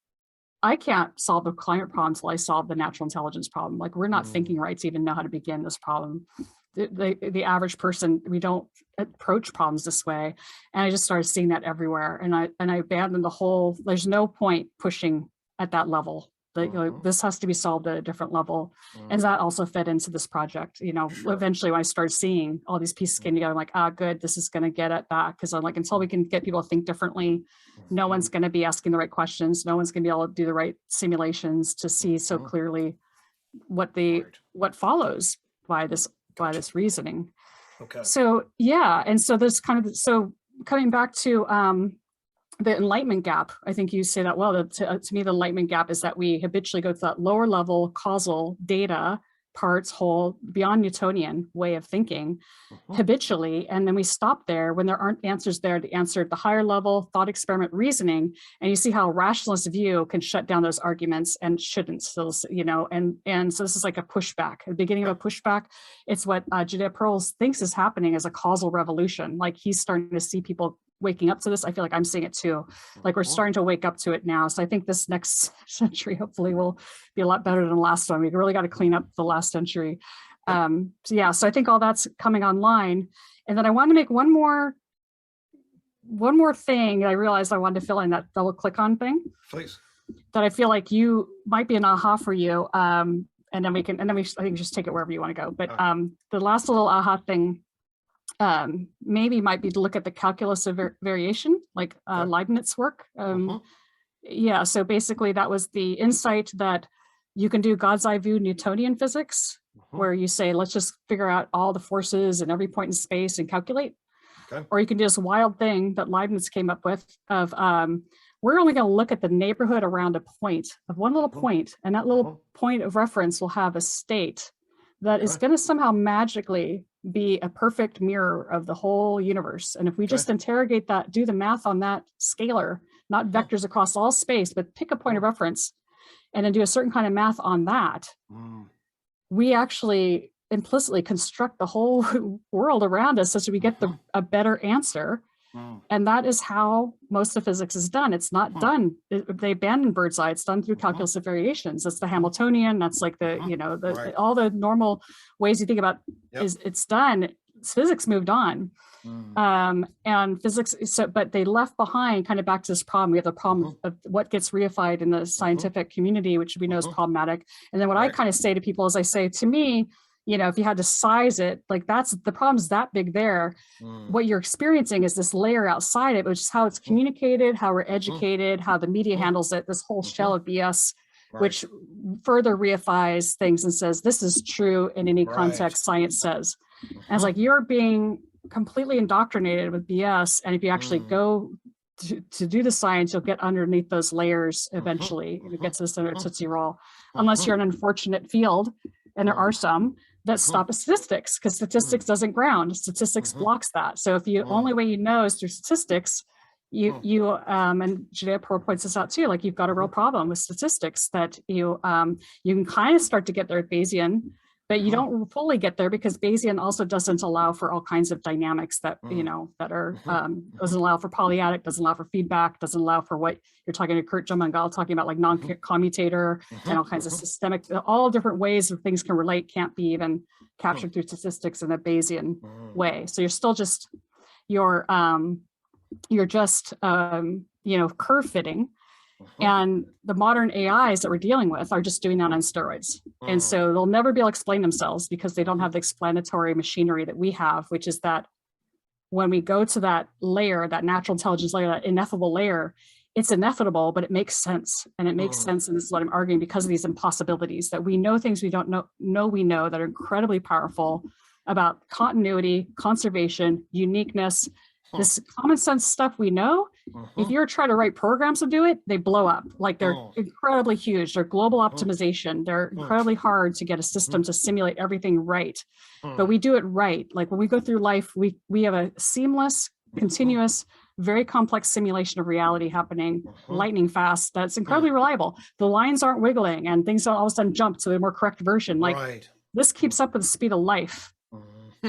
I can't solve the climate problem until I solve the natural intelligence problem. Like, we're not thinking right to even know how to begin this problem. The average person, we don't approach problems this way. And I just started seeing that everywhere. And I abandoned the whole, there's no point pushing at that level. This has to be solved at a different level. And that also fed into this project. Sure. Eventually when I started seeing all these pieces getting together, I'm like, good, this is going to get at that. Because I'm like, until we can get people to think differently, no one's going to be asking the right questions. No one's going to be able to do the right simulations to see so clearly what follows by this reasoning. Okay. So yeah, and so there's so coming back to the enlightenment gap, I think you say that well. To me, the enlightenment gap is that we habitually go to that lower level causal data, parts, whole, beyond Newtonian way of thinking habitually. And then we stop there when there aren't answers there to answer at the higher level thought experiment reasoning. And you see how a rationalist view can shut down those arguments and shouldn't. So, and so this is like a pushback, the beginning of a pushback. It's what Judea Pearls thinks is happening as a causal revolution. Like, he's starting to see people waking up to this. I feel like I'm seeing it too. Like, we're starting to wake up to it now. So I think this next century hopefully will be a lot better than the last one. We really got to clean up the last century. So I think all that's coming online. And then I want to make one more thing. I realized I wanted to fill in that double click on thing. Please. That I feel like you might be an aha for you. And then I think just take it wherever you want to go. But the last little aha thing maybe might be to look at the calculus of variation, like Leibniz work. Yeah, so basically that was the insight that you can do God's eye view Newtonian physics, where you say, let's just figure out all the forces and every point in space and calculate. Or you can do this wild thing that Leibniz came up with of, we're only going to look at the neighborhood around a point, of one little point, and that little point of reference will have a state that is going to somehow magically be a perfect mirror of the whole universe. And if we just interrogate that, do the math on that scalar, not vectors across all space, but pick a point of reference and then do a certain kind of math on that, we actually implicitly construct the whole world around us such that we get a better answer. And that is how most of physics is done. It's not done. They abandon bird's eye. It's done through calculus of variations. That's the Hamiltonian. That's like the, all the normal ways you think about is it's done. Physics moved on. And physics, but they left behind kind of back to this problem. We have the problem of what gets reified in the scientific community, which we know is problematic. And then what I kind of say to people is I say, to me, if you had to size it, like that's the problem's that big there. What you're experiencing is this layer outside it, which is how it's communicated, how we're educated, how the media handles it, this whole shell of BS, which further reifies things and says, this is true in any context, science says. And it's like, you're being completely indoctrinated with BS. And if you actually go to do the science, you'll get underneath those layers eventually. It gets this under Tootsie Roll, unless you're in an unfortunate field. And there are some that stop at statistics, because statistics doesn't ground. Statistics blocks that. So if you only way you know is through statistics, and Judea Pearl points this out too, like you've got a real problem with statistics that you can kind of start to get there at Bayesian, but you don't fully get there because Bayesian also doesn't allow for all kinds of dynamics that, that are, doesn't allow for polyadic, doesn't allow for feedback, doesn't allow for what you're talking to Kurt Jumangal talking about, like non-commutator and all kinds of systemic, all different ways of things can relate can't be even captured through statistics in a Bayesian way. So you're still just, you're just, curve fitting. And the modern AIs that we're dealing with are just doing that on steroids. And so they'll never be able to explain themselves because they don't have the explanatory machinery that we have, which is that when we go to that layer, that natural intelligence layer, that ineffable layer, it's ineffable, but it makes sense. And it makes sense, and this is what I'm arguing, because of these impossibilities, that we know things we don't know we know that are incredibly powerful about continuity, conservation, uniqueness, this common sense stuff we know. If you're trying to write programs to do it, they blow up. Like they're incredibly huge. They're global optimization. They're incredibly hard to get a system to simulate everything right. But we do it right. Like when we go through life, we have a seamless, continuous, very complex simulation of reality happening lightning fast. That's incredibly reliable. The lines aren't wiggling and things don't all of a sudden jump to a more correct version. Like this keeps up with the speed of life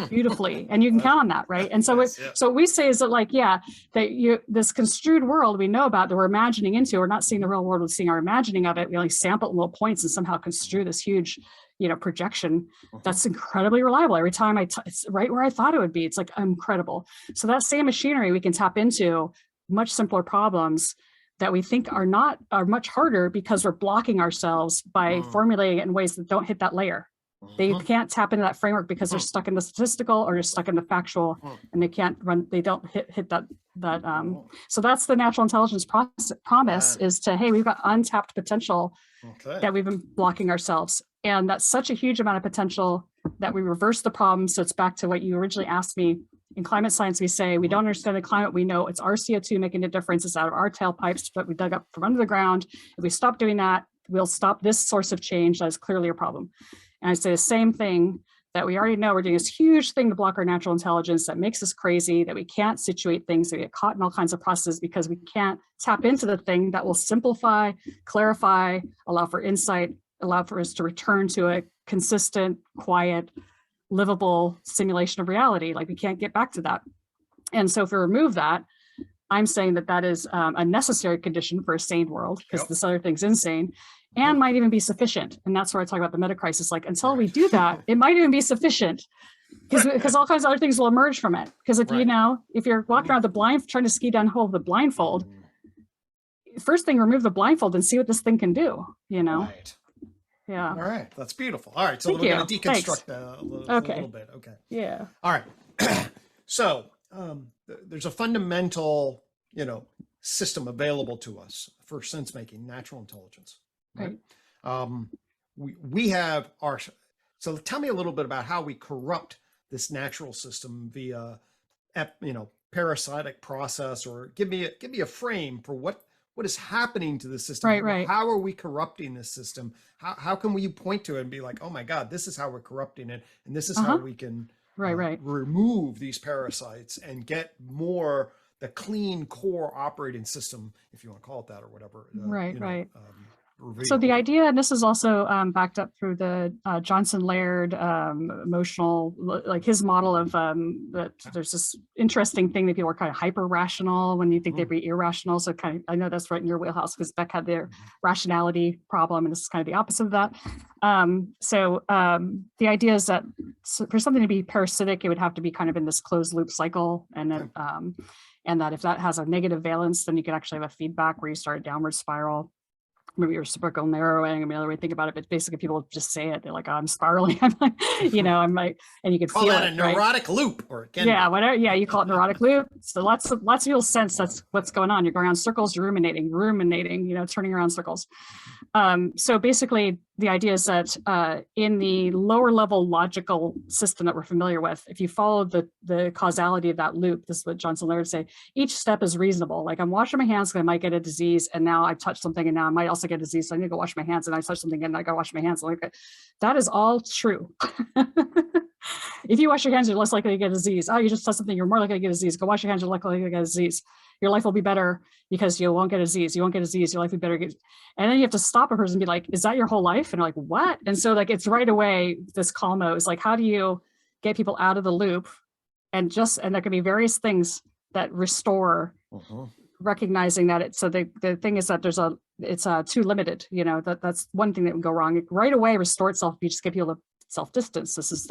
beautifully, and you can count on that, right? And so so what we say is that, like, yeah, that this construed world we know about that we're imagining into, we're not seeing the real world, we're seeing our imagining of it. We only sample little points and somehow construe this huge, projection that's incredibly reliable. Every time it's right where I thought it would be. It's like incredible. So that same machinery we can tap into much simpler problems that we think are much harder because we're blocking ourselves by formulating it in ways that don't hit that layer. They can't tap into that framework because they're stuck in the statistical or they're stuck in the factual, and they don't hit that. So that's the natural intelligence promise is to, hey, we've got untapped potential that we've been blocking ourselves. And that's such a huge amount of potential that we reverse the problem. So it's back to what you originally asked me. In climate science, we say we don't understand the climate. We know it's our CO2 making a difference. It's out of our tailpipes that we dug up from under the ground. If we stop doing that, we'll stop this source of change that is clearly a problem. And I say the same thing, that we already know we're doing this huge thing to block our natural intelligence that makes us crazy, that we can't situate things, that we get caught in all kinds of processes because we can't tap into the thing that will simplify, clarify, allow for insight, allow for us to return to a consistent, quiet, livable simulation of reality. Like, we can't get back to that. And so if we remove that, I'm saying that that is a necessary condition for a sane world, because this other thing's insane and might even be sufficient. And that's where I talk about the meta crisis. Like, until we do that, it might even be sufficient, because all kinds of other things will emerge from it. Because if if you're walking around trying to ski downhill with the blindfold, first thing, remove the blindfold and see what this thing can do, Right. Yeah. All right. That's beautiful. All right. So we're going to deconstruct a little bit. Okay. Yeah. All right. So there's a fundamental, system available to us for sense making, natural intelligence. Right. We have so tell me a little bit about how we corrupt this natural system via, parasitic process, or give me a frame for what is happening to the system. Right. How are we corrupting this system? How can we point to it and be like, oh my God, this is how we're corrupting it, and this is how we can remove these parasites and get more the clean core operating system, if you want to call it that, or whatever. Right. So the idea, and this is also backed up through the Johnson Laird emotional, like his model of that there's this interesting thing that people are kind of hyper rational when you think they'd be irrational. So I know that's right in your wheelhouse, because Beck had their rationality problem, and this is kind of the opposite of that. The idea is that for something to be parasitic, it would have to be kind of in this closed loop cycle, and then and that if that has a negative valence, then you could actually have a feedback where you start a downward spiral. Maybe reciprocal narrowing. I mean, another way to think about it, but basically people just say it. They're like, oh, I'm spiraling. I'm like, I'm like, and you can call feel that it, a neurotic loop, or it can whatever. Yeah, you call it neurotic loop. So lots of people sense that's what's going on. You're going around circles, you're ruminating, turning around circles. So basically, the idea is that in the lower level logical system that we're familiar with, if you follow the causality of that loop, this is what Johnson Laird say, each step is reasonable. Like, I'm washing my hands because I might get a disease, and now I've touched something, and now I might also get a disease, so I need to go wash my hands, and I touched something, and I go wash my hands. That is all true. If you wash your hands, you're less likely to get a disease. Oh, you just touched something, you're more likely to get a disease. Go wash your hands, you're likely to get a disease. Your life will be better because you won't get a disease. You won't get a disease, your life will be better. And then you have to stop a person and be like, is that your whole life? And they're like, what? And so it's right away, this calmo is like, how do you get people out of the loop? And there can be various things that restore, recognizing that so the thing is that it's too limited, that's one thing that would go wrong. It right away restore itself if you just get people to self-distance. This is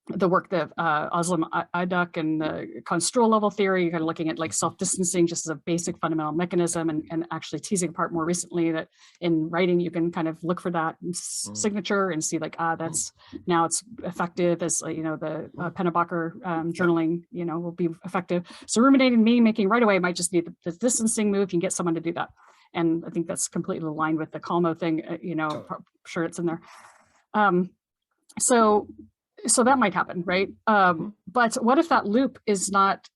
the work that Özlem Ayduk and the construal level theory, kind of looking at like self-distancing just as a basic fundamental mechanism, and actually teasing apart more recently that in writing you can kind of look for that signature and see like, that's now it's effective as the Pennebaker journaling, will be effective. So ruminating, meaning making right away might just be the distancing move. You can get someone to do that. And I think that's completely aligned with the Calmo thing, sure it's in there. So that might happen, right? But what if that loop is not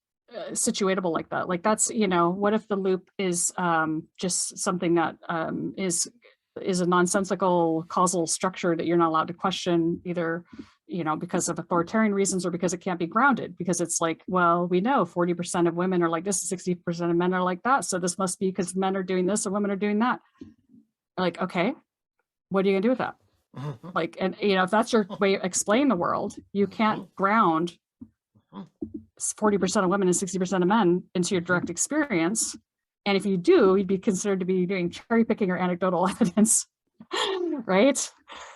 situatable like that? Like that's, what if the loop is just something that is a nonsensical causal structure that you're not allowed to question, either, because of authoritarian reasons or because it can't be grounded, because it's like, well, we know 40% of women are like this, 60% of men are like that. So this must be because men are doing this and women are doing that. Like, okay, what are you gonna do with that? Like, and if that's your way of explaining the world, you can't ground 40% of women and 60% of men into your direct experience. And if you do, you'd be considered to be doing cherry picking or anecdotal evidence, right?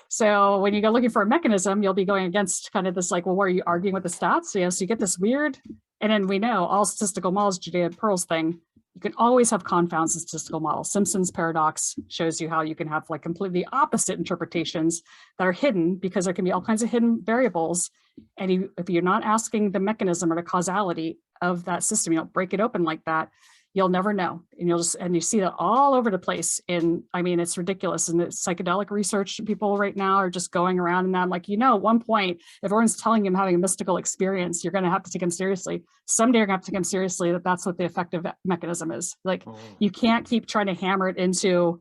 So when you go looking for a mechanism, you'll be going against kind of this, like, well, where are you arguing with the stats? So you get this weird, and then we know all statistical models, Judea Pearl's thing, you can always have confounds in statistical models. Simpson's paradox shows you how you can have like completely opposite interpretations that are hidden because there can be all kinds of hidden variables. And if you're not asking the mechanism or the causality of that system, you don't break it open like that, you'll never know. And you see that all over the place I mean, it's ridiculous. And the psychedelic research people right now are just going around and I'm like, at one point, if everyone's telling you I'm having a mystical experience, you're going to have to take them seriously. Someday you're going to have to take them seriously that's what the effective mechanism is. Like, you can't keep trying to hammer it into,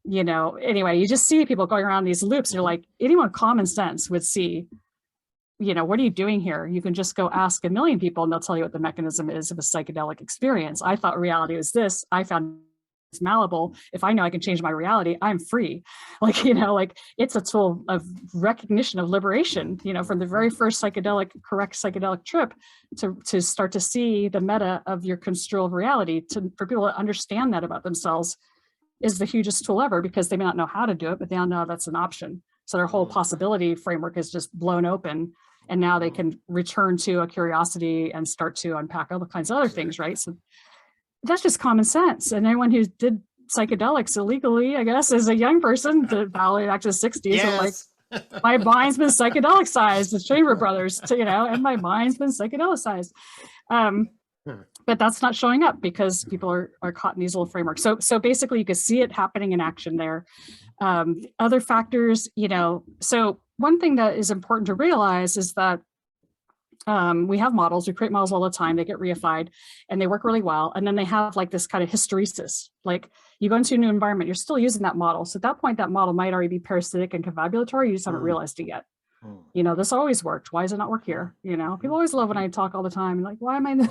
anyway, you just see people going around these loops. And you're like, anyone with common sense would see, what are you doing here? You can just go ask a million people and they'll tell you what the mechanism is of a psychedelic experience. I thought reality was this. I found it's malleable. If I know I can change my reality, I'm free. Like, it's a tool of recognition of liberation, from the very first correct psychedelic trip to start to see the meta of your construal reality, for people to understand that about themselves is the hugest tool ever, because they may not know how to do it, but they all know that's an option. So their whole possibility framework is just blown open. And now they can return to a curiosity and start to unpack all kinds of other things, right? So that's just common sense. And anyone who did psychedelics illegally, I guess, as a young person, probably back to the 60s, yes. Like, my mind's been psychedelicized, the Chamber Brothers, and my mind's been psychedelicized. But that's not showing up because people are caught in these little frameworks. So basically you can see it happening in action there. Other factors, so one thing that is important to realize is that we have models, we create models all the time, they get reified and they work really well. And then they have like this kind of hysteresis, like you go into a new environment, you're still using that model. So at that point, that model might already be parasitic and confabulatory, you just haven't realized it yet. This always worked. Why does it not work here? People always love when I talk all the time. Like, why am I?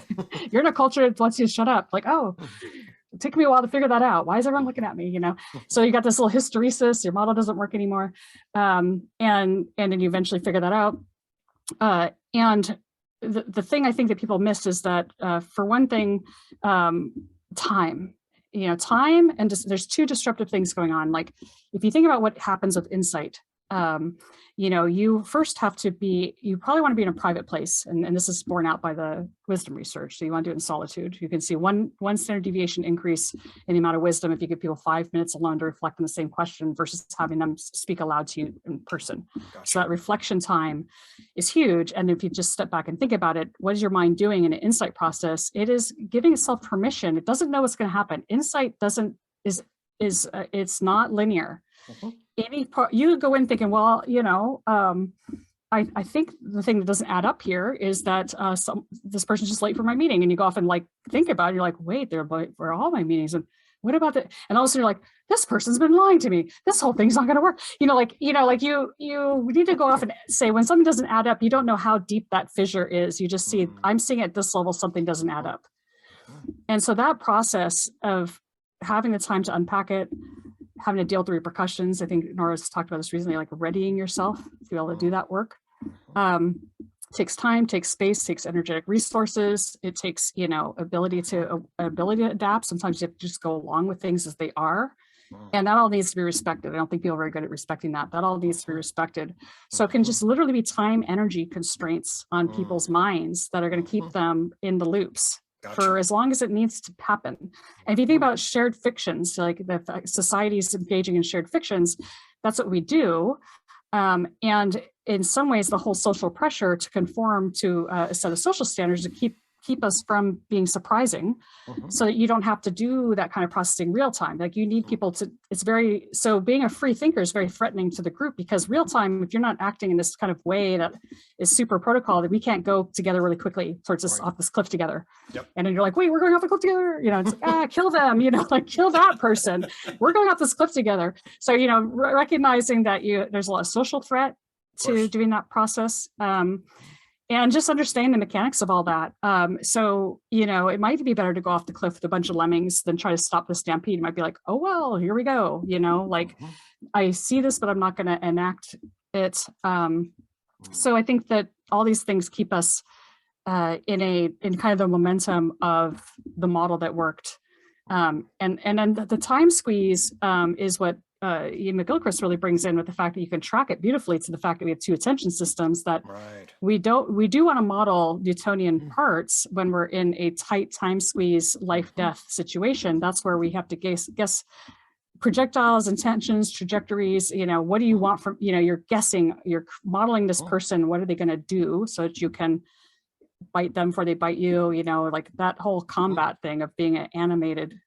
You're in a culture that wants you to shut up. Like, oh, it took me a while to figure that out. Why is everyone looking at me? So you got this little hysteresis. Your model doesn't work anymore, and then you eventually figure that out. And the thing I think that people miss is that, for one thing, time. Time and there's two disruptive things going on. Like, if you think about what happens with insight. You first have to you probably want to be in a private place. And this is borne out by the wisdom research. So you want to do it in solitude. You can see one standard deviation increase in the amount of wisdom if you give people 5 minutes alone to reflect on the same question versus having them speak aloud to you in person. Gotcha. So that reflection time is huge. And if you just step back and think about it, what is your mind doing in an insight process? It is giving itself permission. It doesn't know what's going to happen. Insight it's not linear. Any part you go in thinking, well, I think the thing that doesn't add up here is that this person's just late for my meeting, and you go off and like think about it. You're like, wait, they're late for all my meetings, and what about that? And all of a sudden you're like, this person's been lying to me. This whole thing's not going to work. You need to go off and say when something doesn't add up, you don't know how deep that fissure is. You just see, I'm seeing at this level something doesn't add up, and so that process of having the time to unpack it, having to deal with the repercussions. I think Nora's talked about this recently, like readying yourself to be able to do that work. Takes time, takes space, takes energetic resources. It takes, ability to adapt. Sometimes you have to just go along with things as they are. And that all needs to be respected. I don't think people are very good at respecting that. That all needs to be respected. So it can just literally be time, energy constraints on people's minds that are going to keep them in the loops. Gotcha. For as long as it needs to happen. And if you think about shared fictions, like the societies engaging in shared fictions, that's what we do. And in some ways, the whole social pressure to conform to a set of social standards to keep us from being surprising, so that you don't have to do that kind of processing real time. Like you need people to, so being a free thinker is very threatening to the group, because real time, if you're not acting in this kind of way that is super protocol, that we can't go together really quickly towards this, off this cliff together. Yep. And then you're like, wait, we're going off the cliff together. It's like, kill them, like kill that person. We're going off this cliff together. So, recognizing that there's a lot of social threat to doing that process. and just understand the mechanics of all that. So, it might be better to go off the cliff with a bunch of lemmings than try to stop the stampede. You might be like, oh, well, here we go. Like I see this, but I'm not going to enact it. So I think that all these things keep us in kind of the momentum of the model that worked. And then the time squeeze is what Ian McGilchrist really brings in, with the fact that you can track it beautifully to the fact that we have two attention systems, that we do want to model Newtonian parts when we're in a tight time squeeze life-death situation. That's where we have to guess projectiles, intentions, trajectories. What do you want from, you're guessing, you're modeling this person, what are they going to do, so that you can bite them before they bite you, like that whole combat thing of being an animated.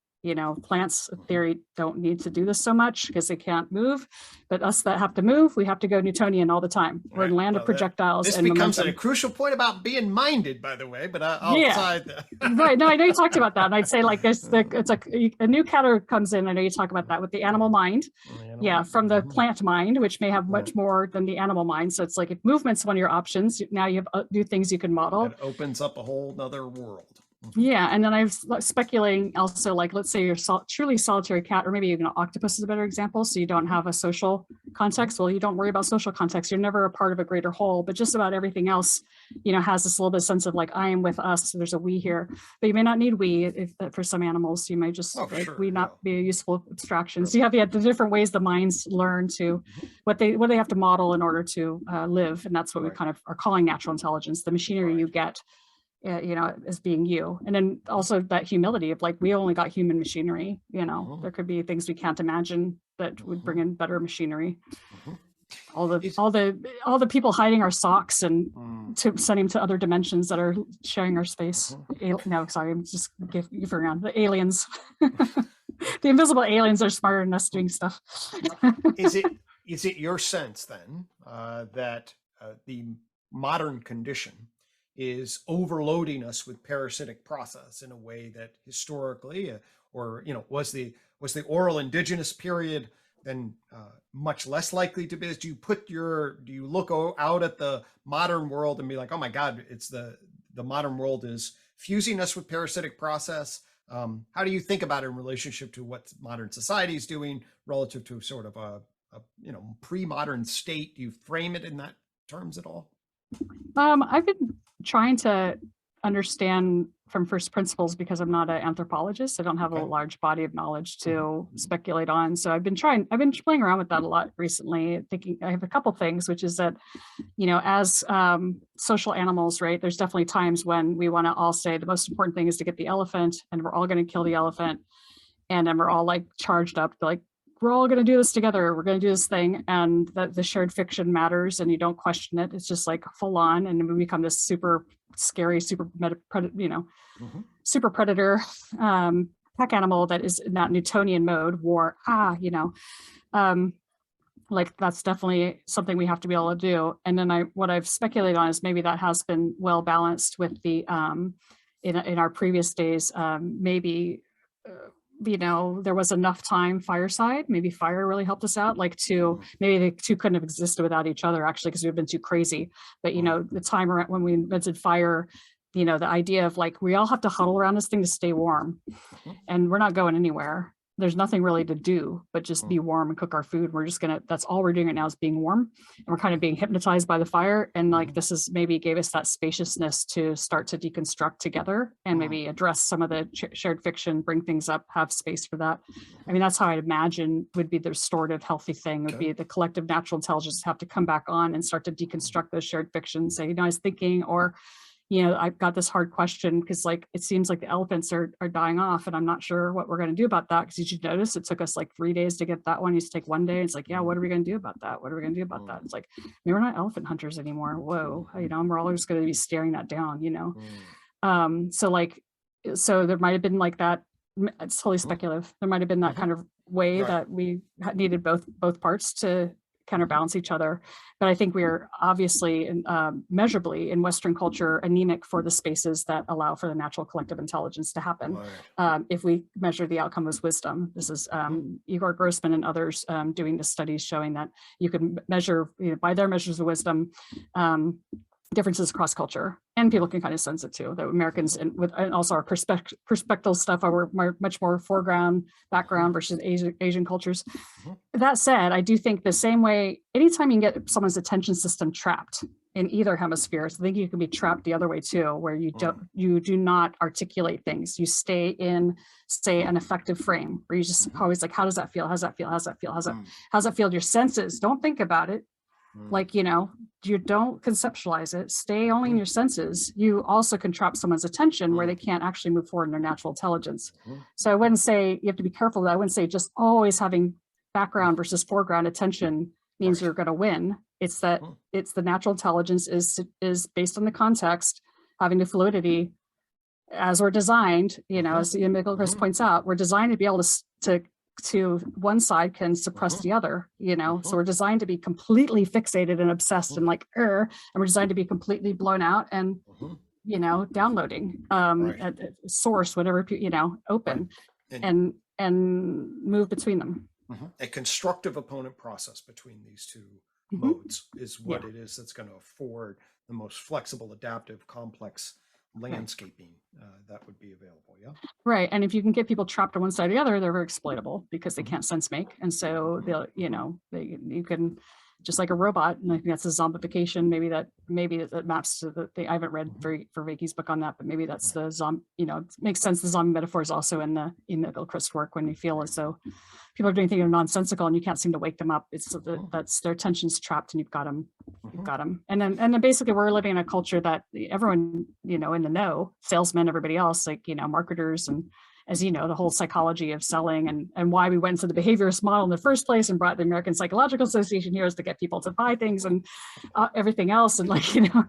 Plants in theory don't need to do this so much because they can't move, but us that have to move, we have to go Newtonian all the time. We're in land of projectiles. This becomes a crucial point about being minded, by the way, but outside that. Right. No, I know you talked about that. And I'd say like it's a new category comes in. I know you talk about that with the animal mind. From the plant mind, which may have much more than the animal mind. So it's like if movement's one of your options, now you have new things you can model. It opens up a whole nother world. Yeah, and then I was speculating also, like, let's say you're truly solitary cat, or maybe even an octopus is a better example. So you don't have a social context. Well, you don't worry about social context. You're never a part of a greater whole, but just about everything else, has this little bit of sense of like, I am with us. So there's a we here, but you may not need we for some animals. You may just we not be a useful abstraction. So you have the different ways the minds learn to what they have to model in order to live, and that's what we kind of are calling natural intelligence. The machinery you get. As being you. And then also that humility of like, we only got human machinery, there could be things we can't imagine that would bring in better machinery. All the people hiding our socks and sending to other dimensions that are sharing our space. No, sorry, I'm just giving around the aliens. The invisible aliens are smarter than us doing stuff. Is it your sense then that the modern condition is overloading us with parasitic process in a way that historically, was the oral indigenous period then much less likely to be? Do you look out at the modern world and be like, oh my God, it's the modern world is fusing us with parasitic process? How do you think about it in relationship to what modern society is doing relative to sort of a pre-modern state? Do you frame it in that terms at all? I've been trying to understand from first principles because I'm not an anthropologist. I don't have a large body of knowledge to speculate on. So I've been playing around with that a lot recently, thinking I have a couple things, which is that, as social animals, right, there's definitely times when we want to all say the most important thing is to get the elephant, and we're all going to kill the elephant. And then we're all like charged up, like, we're all going to do this together. We're going to do this thing. And that the shared fiction matters and you don't question it. It's just like full on. And we become this super scary, super super predator pack animal that is in that Newtonian mode, war, like that's definitely something we have to be able to do. And then what I've speculated on is maybe that has been well balanced with the, in our previous days, maybe, there was enough time fireside, maybe fire really helped us out, like maybe the two couldn't have existed without each other actually, because we've been too crazy. But, the time around when we invented fire, the idea of like, we all have to huddle around this thing to stay warm and we're not going anywhere. There's nothing really to do, but just be warm and cook our food. That's all we're doing right now is being warm. And we're kind of being hypnotized by the fire. And like, this is maybe gave us that spaciousness to start to deconstruct together and maybe address some of the shared fiction, bring things up, have space for that. I mean, that's how I'd imagine would be the restorative, healthy thing would be the collective natural intelligence have to come back on and start to deconstruct those shared fictions, say, I was thinking, or I've got this hard question because like, it seems like the elephants are dying off and I'm not sure what we're going to do about that. Because you should notice it took us like 3 days to get that one. It used to take 1 day. It's like, yeah, what are we going to do about that? What are we going to do about that? It's like, maybe we're not elephant hunters anymore. Whoa, we're all just going to be staring that down, So there might've been like that. It's totally speculative. There might've been that kind of way that we needed both parts to counterbalance each other. But I think we're obviously measurably in Western culture anemic for the spaces that allow for the natural collective intelligence to happen. If we measure the outcome as wisdom, this is Igor Grossman and others doing the studies showing that you can measure by their measures of wisdom, differences across culture, and people can kind of sense it too. That Americans and also our perspective stuff are much more foreground, background versus Asian cultures. That said, I do think the same way, anytime you can get someone's attention system trapped in either hemisphere, so I think you can be trapped the other way too, where you do not articulate things. You stay in, say, an effective frame where you just always like, how does that feel? How's that feel? How's that feel? How's that feel? Your senses, don't think about it. Like, you don't conceptualize it, stay only in your senses. You also can trap someone's attention where they can't actually move forward in their natural intelligence. So I wouldn't say, you have to be careful that I wouldn't say just always having background versus foreground attention means you're going to win. It's that it's the natural intelligence is based on the context, having the fluidity as we're designed, as Ian Chris points out, we're designed to be able to one side can suppress the other, so we're designed to be completely fixated and obsessed and and we're designed to be completely blown out and downloading at source, whatever, open and move between them. A constructive opponent process between these two modes is what it is that's going to afford the most flexible, adaptive, complex landscaping that would be available. Right. And if you can get people trapped on one side or the other, they're very exploitable because they can't sense make, and so they'll you can, just like a robot, and I think that's a zombification. Maybe that maps to the thing. I haven't read Vervaeke's book on that, but maybe that's the it makes sense. The zombie metaphor is also in the Bill Chris work, when you feel as though people are doing things nonsensical and you can't seem to wake them up. It's that's their attention's trapped and you've got them. And then basically we're living in a culture that everyone, in the know, salesmen, everybody else, like, marketers, and as the whole psychology of selling and why we went into the behaviorist model in the first place and brought the American Psychological Association here is to get people to buy things and everything else. And that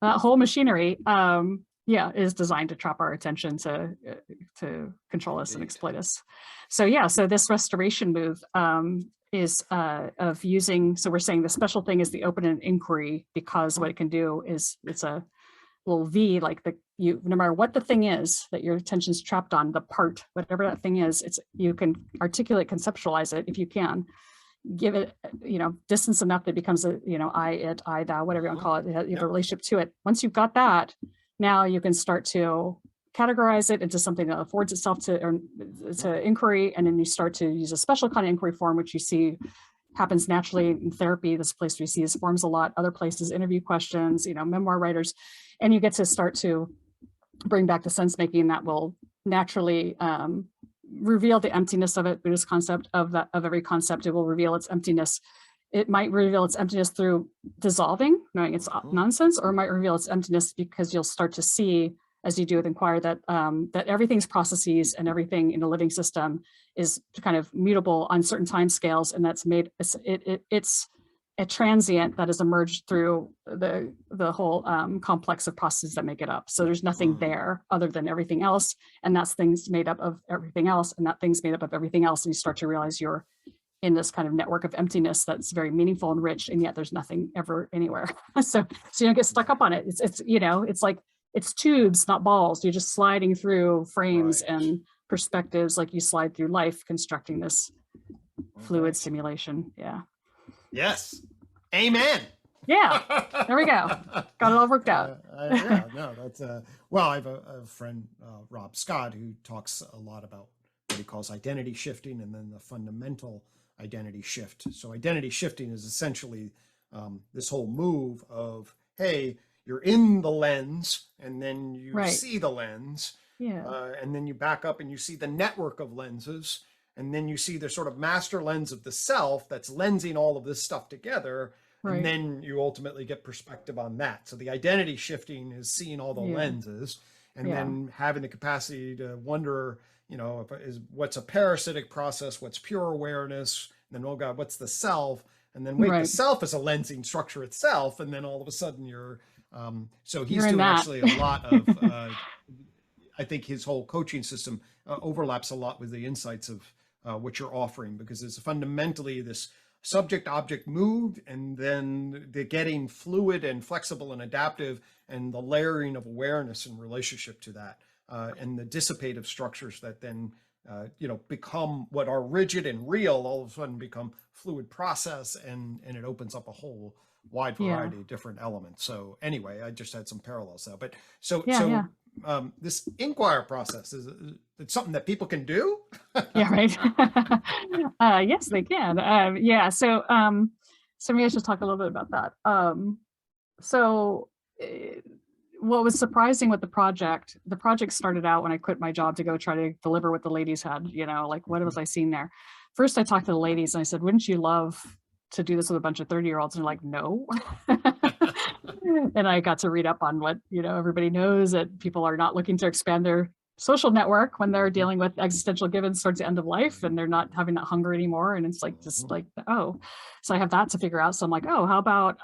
whole machinery, is designed to trap our attention, to control us and exploit us. So this restoration move is of using, so we're saying the special thing is the open-ended inquiry, because what it can do is it's a little V, like no matter what the thing is that your attention's trapped on, the part, whatever that thing is, you can articulate, conceptualize it if you can. Give it, distance enough that it becomes a, I, it, I, thou, whatever you want to call it. You have a relationship to it. Once you've got that, now you can start to categorize it into something that affords itself to inquiry, and then you start to use a special kind of inquiry form, which you see happens naturally in therapy. This place we see these forms a lot. Other places, interview questions, memoir writers, and you get to start to bring back the sense making that will naturally reveal the emptiness of it. Buddhist concept of every concept, it will reveal its emptiness. It might reveal its emptiness through dissolving, knowing it's nonsense, or it might reveal its emptiness because you'll start to see, as you do with Inqwire, that everything's processes and everything in a living system is kind of mutable on certain time scales, and that's made it's a transient that has emerged through the whole complex of processes that make it up. So there's nothing there other than everything else, and that's things made up of everything else, and that thing's made up of everything else, and you start to realize you're in this kind of network of emptiness that's very meaningful and rich, and yet there's nothing ever anywhere. so you don't get stuck up on it. It's like it's tubes, not balls. You're just sliding through frames and perspectives, like you slide through life, constructing this fluid simulation. Yeah. Yes. Amen. Yeah. There we go. Got it all worked out. That's well, I have a friend, Rob Scott, who talks a lot about what he calls identity shifting, and then the fundamental identity shift. So identity shifting is essentially this whole move of, hey, you're in the lens, and then you see the lens, and then you back up and you see the network of lenses, and then you see the sort of master lens of the self that's lensing all of this stuff together, and then you ultimately get perspective on that. So the identity shifting is seeing all the lenses, and then having the capacity to wonder, what's a parasitic process, what's pure awareness, and then, oh God, what's the self? And then the self is a lensing structure itself, and then all of a sudden you're so he's doing actually a lot of I think his whole coaching system overlaps a lot with the insights of what you're offering, because it's fundamentally this subject object move, and then the getting fluid and flexible and adaptive, and the layering of awareness in relationship to that, and the dissipative structures that then become what are rigid and real all of a sudden become fluid process, and it opens up a whole wide Yeah. variety of different elements. So anyway, I just had some parallels there. But so Yeah. this Inqwire process is it's something that people can do. Yeah, right. Yes, they can. Yeah. So maybe I should talk a little bit about that. So eh, what was surprising with the project started out when I quit my job to go try to deliver what the ladies had, like what was I seeing there? First, I talked to the ladies and I said, wouldn't you love to do this with a bunch of 30-year-olds? And they're like, no. And I got to read up on what, everybody knows, that people are not looking to expand their social network when they're dealing with existential givens towards the end of life, and they're not having that hunger anymore. And it's like, just like, oh, so I have that to figure out. So I'm like, oh, how about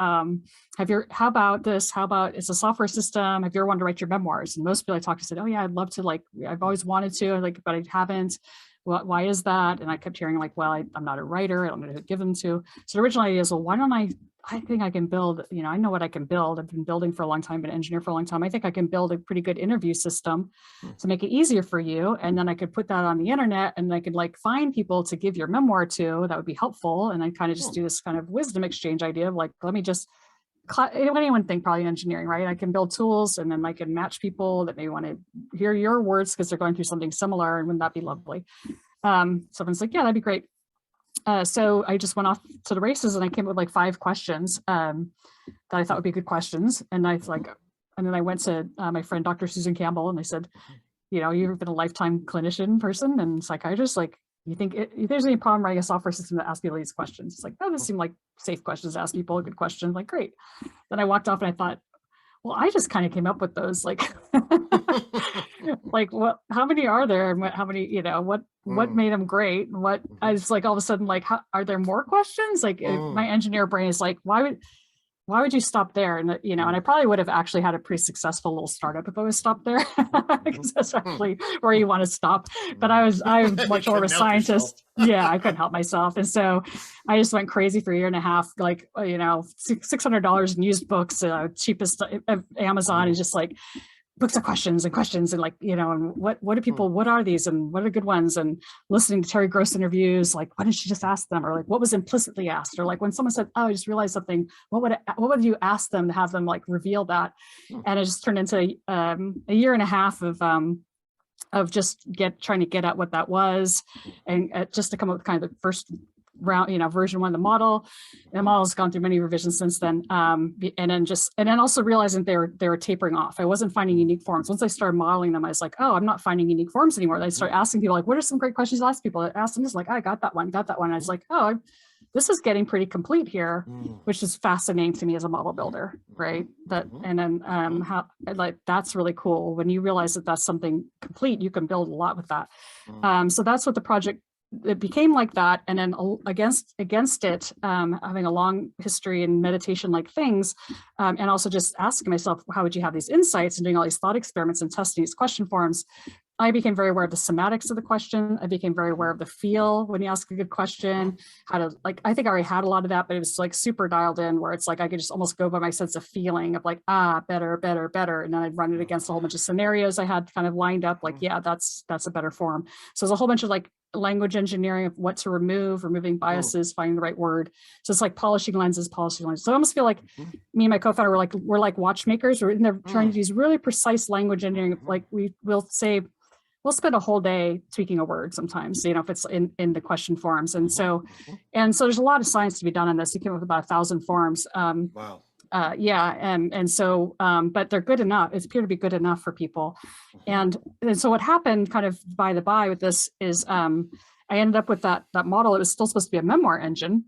it's a software system. Have you ever wanted to write your memoirs? And most people I talked to said, oh yeah, I'd love to, I've always wanted to, but I haven't. Why is that? And I kept hearing I'm not a writer. I don't know who to give them to. So the original idea is, well, why don't I think I can build, I know what I can build. I've been building for a long time, been an engineer for a long time. I think I can build a pretty good interview system to make it easier for you. And then I could put that on the internet, and I could find people to give your memoir to. That would be helpful. And I kind of just do this kind of wisdom exchange idea of let me just, anyone think probably engineering, right? I can build tools, and then I can match people that may want to hear your words because they're going through something similar. And wouldn't that be lovely? Someone's like, yeah, that'd be great. So I just went off to the races, and I came up with 5 questions that I thought would be good questions. And and then I went to my friend, Dr. Susan Campbell, and I said, you've been a lifetime clinician person and psychiatrist, you think if there's any problem writing a software system that asks people these questions? It's like, oh, this seemed like safe questions to ask people, a good question. Great. Then I walked off and I thought, well, I just kind of came up with those, what, how many are there, and how many, what made them great? And what I was all of a sudden, how, are there more questions? My engineer brain is why would you stop there? And, and I probably would have actually had a pretty successful little startup if I was stopped there, because that's actually where you want to stop. But I'm much more of a scientist. Yeah, I couldn't help myself. And so I just went crazy for a year and a half, $600 in used books, cheapest Amazon, and just books of questions and and what do people, what are these, and what are good ones, and listening to Terry Gross interviews, why didn't she just ask them, or what was implicitly asked, or when someone said, oh, I just realized something, what would you ask them to have them reveal that? And it just turned into a year and a half of just trying to get at what that was, and just to come up with kind of the first round, version 1 of the model. And the model's gone through many revisions since then. And then also realizing they were tapering off. I wasn't finding unique forms. Once I started modeling them, I was like, oh, I'm not finding unique forms anymore. I started asking people, what are some great questions to ask people? I asked them, just I got that one. And I was like, oh, this is getting pretty complete here, which is fascinating to me as a model builder, right? And then how that's really cool. When you realize that that's something complete, you can build a lot with that. So that's what the project, it became like that. And then against it, having a long history in meditation things, and also just asking myself, how would you have these insights, and doing all these thought experiments and testing these question forms, I became very aware of the semantics of the question. I became very aware of the feel when you ask a good question, how to, I think I already had a lot of that, but it was super dialed in, where it's I could just almost go by my sense of feeling of better. And then I'd run it against a whole bunch of scenarios I had kind of lined up, yeah, that's a better form. So there's a whole bunch of language engineering of what to removing biases, finding the right word. So it's polishing lenses. So I almost feel me and my co-founder we're like watchmakers. We're in there trying to use really precise language engineering. We'll spend a whole day tweaking a word sometimes, if it's in the question forms. And so there's a lot of science to be done on this. You came up with about 1,000 forms. Wow. But they're good enough. It appeared to be good enough for people. And so what happened kind of by the by with this is I ended up with that model. It was still supposed to be a memoir engine.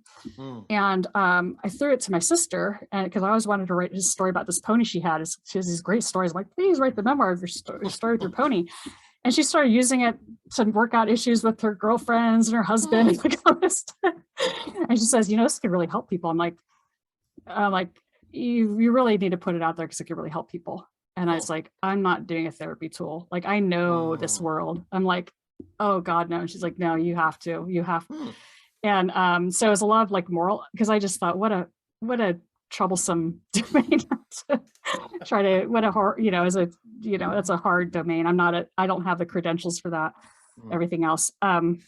And I threw it to my sister, and because I always wanted to write a story about this pony she had. She has these great stories. I'm please write the memoir of your story with your pony. And she started using it to work out issues with her girlfriends and her husband. And she says, this could really help people. I'm like, you really need to put it out there because it could really help people. And I was like, I'm not doing a therapy tool. I know this world. I'm like, oh God, no. And she's like, no, you have to. And so it was a lot of moral, because I just thought, what a troublesome domain to try to, what a hard, that's a hard domain. I don't have the credentials for that, everything else.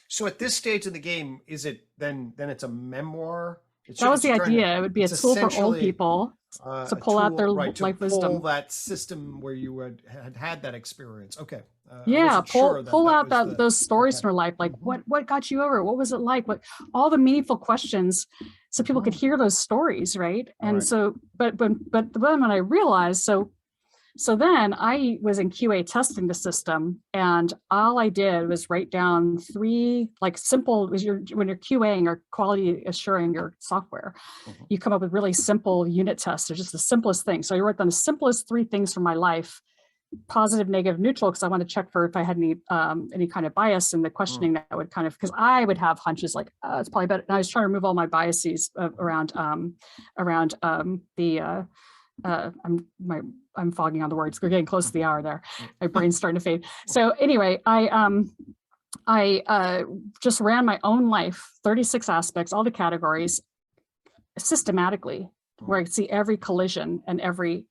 So at this stage of the game, is it then it's a memoir That was It's the trying to, idea. It would be a it's tool for old essentially people to a pull out tool, their right, to life pull wisdom. that system where you had that experience. Okay. I Yeah, wasn't sure that pull that out was the, those stories okay. from your life, like Mhm. what got you over? What was it like? What all the meaningful questions, so people could Mhm. hear those stories, right? All And right. so, but then when I realized, so then I was in QA testing the system, and all I did was write down three like simple, was your when you're QAing or quality assuring your software, Mhm. you come up with really simple unit tests. They're just the simplest thing. So I wrote down the simplest three things from my life: positive, negative, neutral, because I want to check for if I had any kind of bias in the Mm. questioning that would kind of, because I would have hunches like it's probably better. And I was trying to remove all my biases around the I'm fogging on the words. We're getting close to the hour there. My brain's starting to fade. So anyway, I just ran my own life, 36 aspects, all the categories systematically, where I could see every collision and every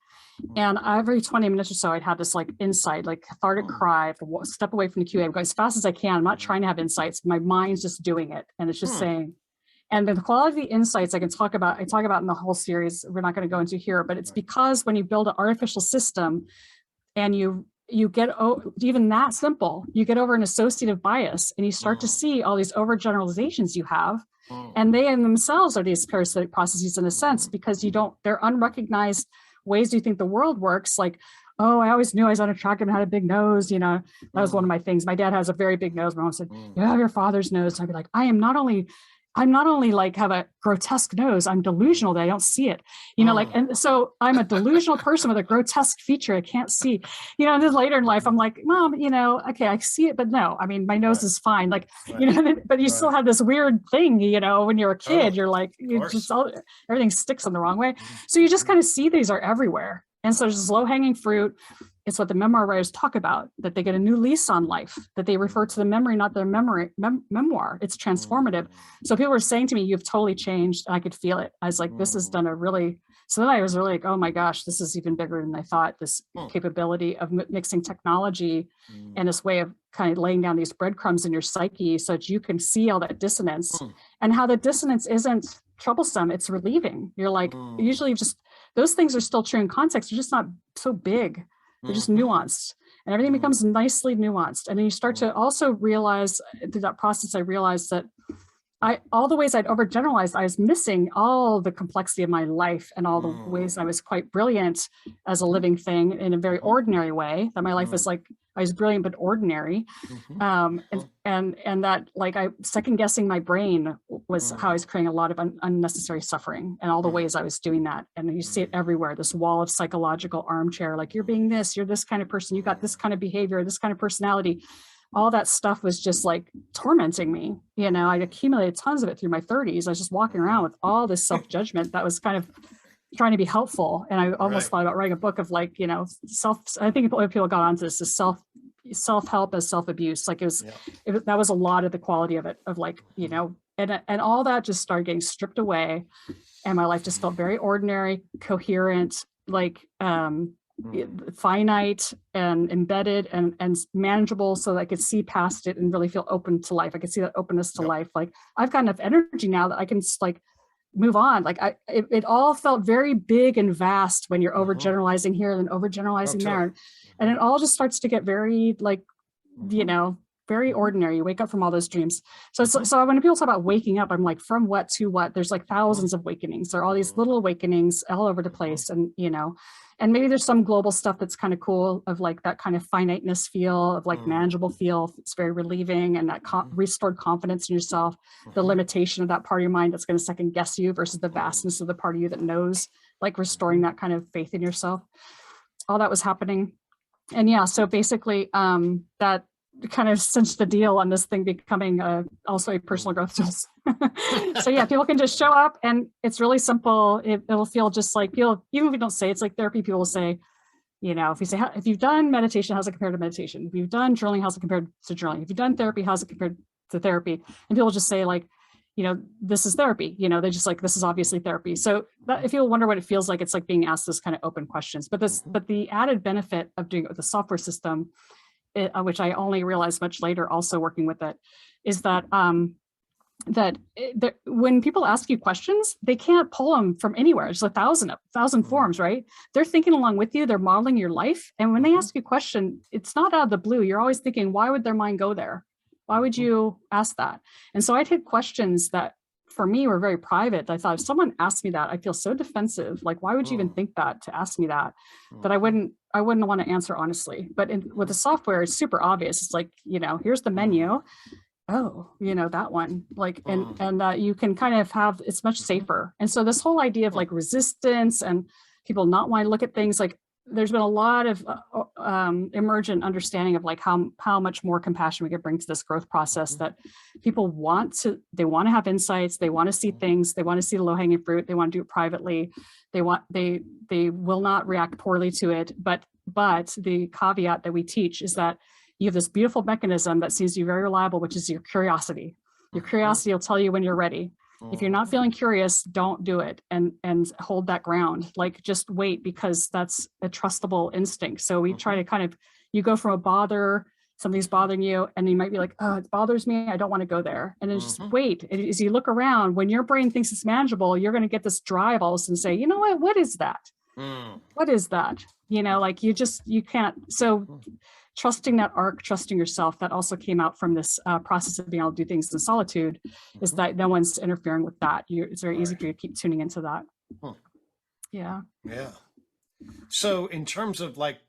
20 minutes or so, I'd have this like insight, like cathartic cry. I have to step away from the QA. I'm going as fast as I can. I'm not trying to have insights. My mind's just doing it. And it's just saying, and the quality of the insights I talk about in the whole series, we're not going to go into here, but it's because when you build an artificial system and you get even that simple, you get over an associative bias and you start to see all these overgeneralizations you have. And they in themselves are these parasitic processes in a sense, because they're unrecognized ways you think the world works. Like, oh, I always knew I was unattractive and had a big nose. That was one of my things. My dad has a very big nose. My mom said, you have your father's nose. And I'd be like, I'm not only like have a grotesque nose, I'm delusional that I don't see it, and so I'm a delusional person with a grotesque feature I can't see, and then later in life, I'm like, Mom, okay, I see it, but no, I mean, my nose is fine. Like, but you still have this weird thing, when you're a kid, Totally. you're like, everything sticks in the wrong way. Mhm. So you just kind of see these are everywhere. And so there's low hanging fruit. It's what the memoir writers talk about, that they get a new lease on life, that they refer to the memory, not their memoir. It's transformative. So people were saying to me, you've totally changed. And I could feel it. I was like, this has done so then I was really like, oh my gosh, this is even bigger than I thought. This capability of mixing technology and this way of kind of laying down these breadcrumbs in your psyche so that you can see all that dissonance and how the dissonance isn't troublesome. It's relieving. You're like, usually just those things are still true in context. They're just not so big. They're just nuanced, and everything becomes nicely nuanced. And then you start to also realize through that process, I realized that all the ways I'd overgeneralized, I was missing all the complexity of my life and all the ways I was quite brilliant as a living thing in a very ordinary way, that my life was like, I was brilliant, but ordinary. And that like I second guessing my brain was how I was creating a lot of unnecessary suffering, and all the ways I was doing that. And you see it everywhere, this wall of psychological armchair, like you're being this, you're this kind of person, you got this kind of behavior, this kind of personality. All that stuff was just like tormenting me. I accumulated tons of it through my 30s. I was just walking around with all this self-judgment that was kind of trying to be helpful. And I almost thought about writing a book of like, I think people got onto this is self-help as self-abuse. Like that was a lot of the quality of it, of like, and all that just started getting stripped away. And my life just felt very ordinary, coherent, like, finite and embedded and manageable, so that I could see past it and really feel open to life. I could see that openness to life. Like I've got enough energy now that I can just like move on. Like it all felt very big and vast when you're overgeneralizing here and overgeneralizing there. And it all just starts to get very like, very ordinary. You wake up from all those dreams. So when people talk about waking up, I'm like, from what to what? There's like thousands of awakenings. There are all these little awakenings all over the place. And, and maybe there's some global stuff that's kind of cool, of like that kind of finiteness feel, of like manageable feel. It's very relieving, and that restored confidence in yourself, the limitation of that part of your mind that's going to second guess you versus the vastness of the part of you that knows, like restoring that kind of faith in yourself. All that was happening. And yeah, so basically that kind of cinched the deal on this thing becoming also a personal growth tool. So yeah, people can just show up, and it's really simple. It'll feel just like, even if you don't say it's like therapy, people will say, if you say, if you've done meditation, how's it compared to meditation? If you've done journaling, how's it compared to journaling? If you've done therapy, how's it compared to therapy? And people just say like, this is therapy. They're just like, this is obviously therapy. So that, if you'll wonder what it feels like, it's like being asked this kind of open questions. But the added benefit of doing it with a software system, which I only realized much later, also working with it, is that when people ask you questions, they can't pull them from anywhere. There's a thousand forms, right? They're thinking along with you. They're modeling your life. And when they ask you a question, it's not out of the blue. You're always thinking, why would their mind go there? Why would you ask that? And so I'd hit questions that for me were very private. I thought if someone asked me that, I feel so defensive. Like, why would you even think that to ask me that? That I wouldn't want to answer honestly. But with the software, it's super obvious. It's like, here's the menu. Oh, that one, like, and you can kind of have, it's much safer. And so this whole idea of like resistance and people not wanting to look at things, like there's been a lot of emergent understanding of like how much more compassion we could bring to this growth process, that people they want to have insights, they want to see things, they want to see the low-hanging fruit, they want to do it privately, they will not react poorly to it. But the caveat that we teach is that you have this beautiful mechanism that seems to be very reliable, which is your curiosity. Your curiosity will tell you when you're ready. If you're not feeling curious, don't do it, and hold that ground. Like, just wait, because that's a trustable instinct. So we try to you go from a bother, something's bothering you, and you might be like, oh, it bothers me, I don't want to go there. And then just wait. As you look around, when your brain thinks it's manageable, you're going to get this drive all of a sudden say, you know what is that? What is that? Like you can't. So trusting that arc, trusting yourself, that also came out from this process of being able to do things in solitude, is that no one's interfering with that. It's very easy for you to keep tuning into that. Yeah. Yeah. So in terms of like,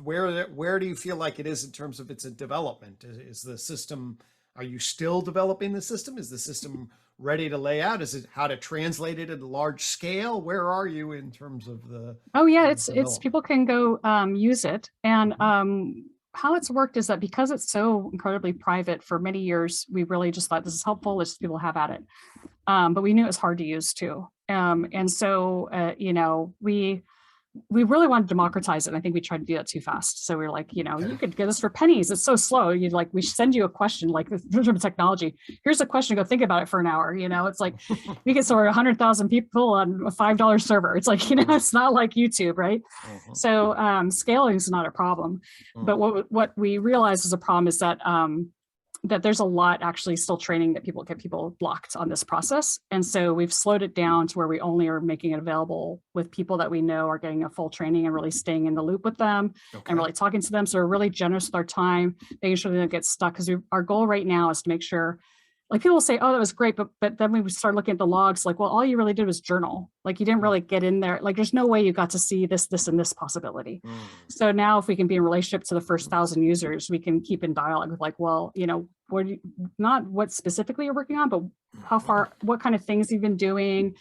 where do you feel like it is in terms of its development? Is the system, are you still developing the system? Is the system ready to lay out? Is it how to translate it at a large scale? Where are you in terms of the? Oh yeah, it's people can go use it. And how it's worked is that because it's so incredibly private, for many years, we really just thought this is helpful, let's just people have at it. But we knew it was hard to use too. And so, we really wanted to democratize it. And I think we tried to do that too fast. So we were like, you could get this for pennies. It's so slow. We send you a question, like in terms of technology, here's a question, go think about it for an hour. It's like, we get sort of 100,000 people on a $5 server. It's like, it's not like YouTube, right? So scaling is not a problem. But what we realized is a problem is that that there's a lot actually still training that get people blocked on this process. And so we've slowed it down to where we only are making it available with people that we know are getting a full training and really staying in the loop with them and really talking to them. So we're really generous with our time, making sure they don't get stuck, because our goal right now is to make sure, like, people will say, oh, that was great. But then we start looking at the logs, like, well, all you really did was journal. Like, you didn't really get in there. Like, there's no way you got to see this, and this possibility. So now if we can be in relationship to the first 1,000 users, we can keep in dialogue with like, well, not what specifically you're working on, but how far, what kind of things you've been doing.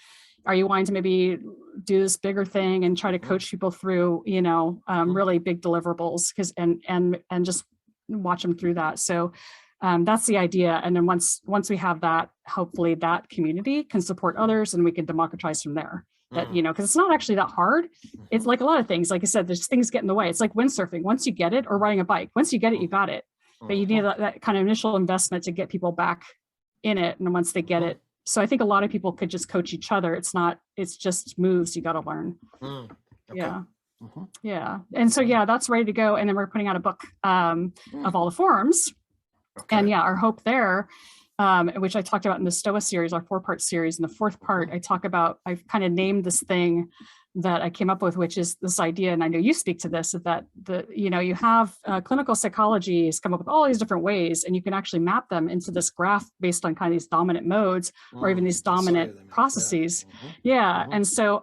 Are you wanting to maybe do this bigger thing and try to coach people through, really big deliverables, and just watch them through that. So that's the idea. And then once we have that, hopefully that community can support others and we can democratize from there. That, because it's not actually that hard. It's like a lot of things, like I said, there's things get in the way. It's like windsurfing. Once you get it, or riding a bike, once you get it, you got it. But you need that kind of initial investment to get people back in it. And once they get it, so I think a lot of people could just coach each other. It's just moves you got to learn. Yeah. Yeah. And so, that's ready to go. And then we're putting out a book of all the forms. And our hope there, which I talked about in the STOA series, our 4-part series. In the 4th part, I've kind of named this thing that I came up with, which is this idea, and I know you speak to this, is that you have clinical psychology has come up with all these different ways, and you can actually map them into this graph based on kind of these dominant modes or even these dominant processes. And so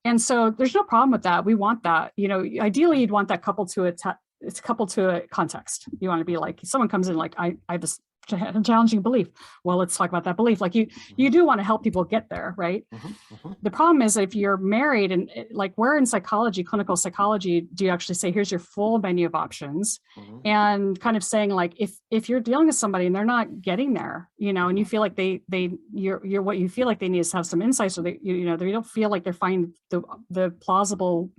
there's no problem with that. We want that. Ideally, you'd want that coupled to a context. You want to be like, someone comes in like, I have this challenging belief. Well, let's talk about that belief. Like you do want to help people get there, right? The problem is if you're married and like, where in psychology, clinical psychology, do you actually say, here's your full menu of options, and kind of saying like, if you're dealing with somebody and they're not getting there, and you feel like you're what you feel like they need is have some insights, or they don't feel like they're finding the plausible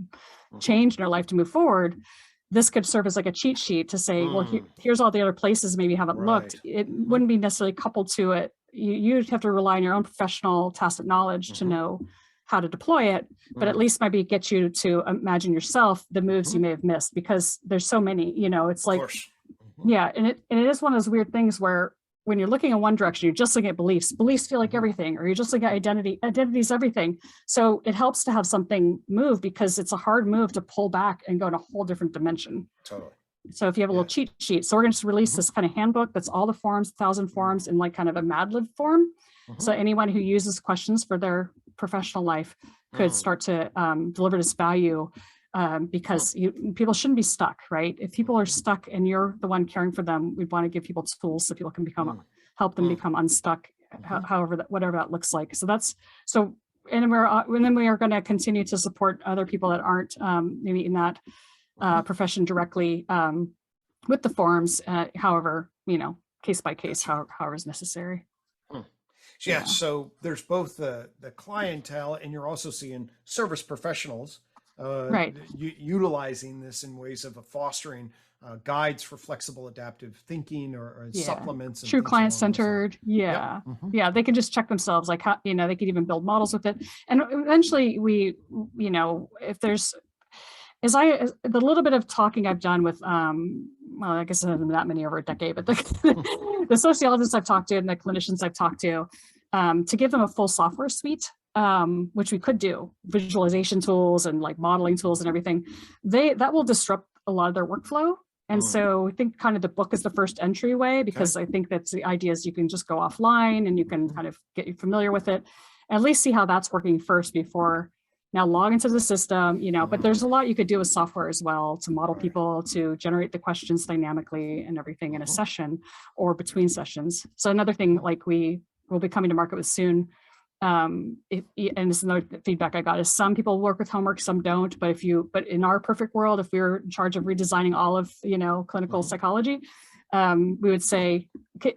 change in their life to move forward. This could serve as like a cheat sheet to say, well, here's all the other places maybe you haven't looked. It wouldn't be necessarily coupled to it. You'd have to rely on your own professional tacit knowledge to know how to deploy it, but at least maybe get you to imagine yourself the moves you may have missed, because there's so many, it's like, and it is one of those weird things where when you're looking in one direction, you're just looking at beliefs. Beliefs feel like everything, or you're just looking at identity. Identity is everything. So it helps to have something move, because it's a hard move to pull back and go in a whole different dimension. Totally. So if you have a little cheat sheet, so we're going to release this kind of handbook that's all the forms, 1,000 forms in like kind of a Mad Lib form. So anyone who uses questions for their professional life could start to deliver this value, because people shouldn't be stuck, right? If people are stuck and you're the one caring for them, we want to give people tools so people can help them become unstuck, however whatever that looks like. So and then we are going to continue to support other people that aren't maybe in that profession directly with the forms, however, case by case, however is necessary. Yeah, so there's both the clientele, and you're also seeing service professionals utilizing this in ways of fostering guides for flexible adaptive thinking or supplements. And true client-centered. Yeah. Yeah. They can just check themselves, like how, they could even build models with it. And eventually if there's, the little bit of talking I've done with, well, I guess I haven't that many over a decade, but the sociologists I've talked to and the clinicians I've talked to give them a full software suite, which we could do, visualization tools and like modeling tools and everything, that will disrupt a lot of their workflow. And so I think kind of the book is the first entryway, because I think that's the idea is you can just go offline and you can kind of get you familiar with it, at least see how that's working first before now log into the system, but there's a lot you could do with software as well to model people, to generate the questions dynamically and everything in a session or between sessions. So another thing, like we will be coming to market with soon, and this is another feedback I got, is some people work with homework, some don't, but in our perfect world, if we were in charge of redesigning all of, clinical psychology, we would say,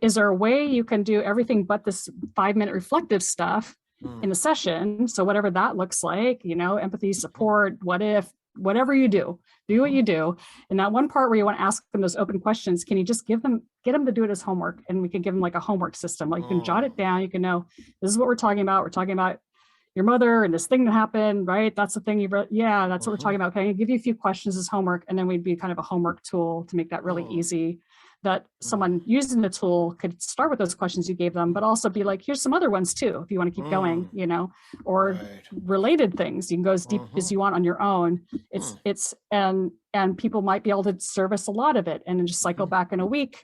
is there a way you can do everything but this 5-minute reflective stuff in the session? So whatever that looks like, empathy, support, what if, whatever you do what you do. And that one part where you want to ask them those open questions, can you just get them to do it as homework? And we can give them like a homework system. Like you can jot it down. You can know, this is what we're talking about. We're talking about your mother and this thing that happened, right? That's the thing you wrote. Yeah, that's what we're talking about. Okay, I'll give you a few questions as homework. And then we'd be kind of a homework tool to make that really easy, that someone using the tool could start with those questions you gave them, but also be like, here's some other ones too, if you want to keep going, or related things. You can go as deep as you want on your own. And people might be able to service a lot of it and then just cycle back in a week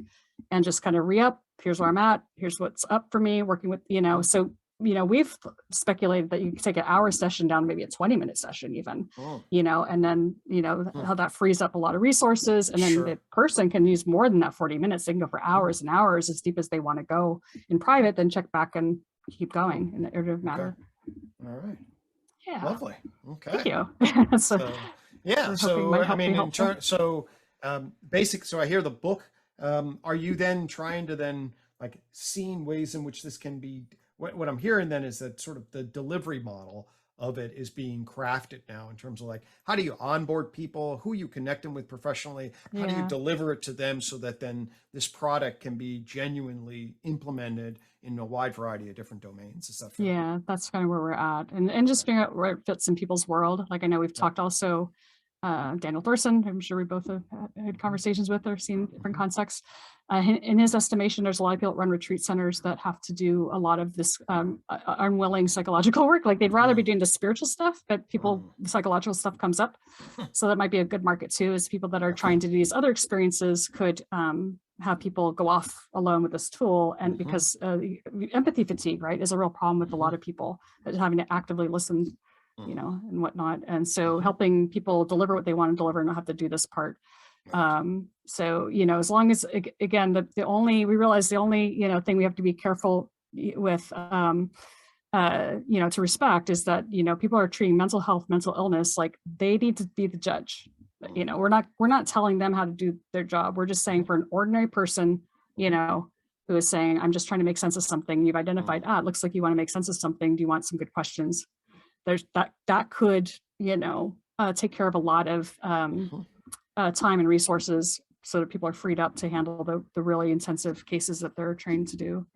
and just kind of re-up. Here's where I'm at. Here's what's up for me working with, so we've speculated that you can take an hour session down, maybe a 20-minute session even, and then, how that frees up a lot of resources. And then the person can use more than that 40 minutes. They can go for hours and hours as deep as they want to go in private, then check back and keep going in the iterative matter. All right. Yeah. Lovely. Okay. Thank you. So I mean, in turn, so I hear the book. Are you then trying to like seeing ways in which this can be, what I'm hearing then is that sort of the delivery model of it is being crafted now in terms of like, how do you onboard people, who you connect them with professionally, how do you deliver it to them so that then this product can be genuinely implemented in a wide variety of different domains? Is that fair? Yeah, that's kind of where we're at. And just figuring out where it fits in people's world. Like I know we've talked also, Daniel Thorson, I'm sure we both have had conversations with or seen different contexts. In his estimation, there's a lot of people that run retreat centers that have to do a lot of this unwilling psychological work. Like they'd rather be doing the spiritual stuff, but psychological stuff comes up. So that might be a good market too, is people that are trying to do these other experiences could have people go off alone with this tool. And because empathy fatigue, right, is a real problem with a lot of people, that having to actively listen, and whatnot. And so helping people deliver what they want to deliver and not have to do this part. So, as long as, again, we realize the only, thing we have to be careful with, to respect is that, people are treating mental health, mental illness, like they need to be the judge. We're not telling them how to do their job. We're just saying for an ordinary person, who is saying, I'm just trying to make sense of something. You've identified, it looks like you want to make sense of something. Do you want some good questions? There's that could, take care of a lot of time and resources so that people are freed up to handle the really intensive cases that they're trained to do.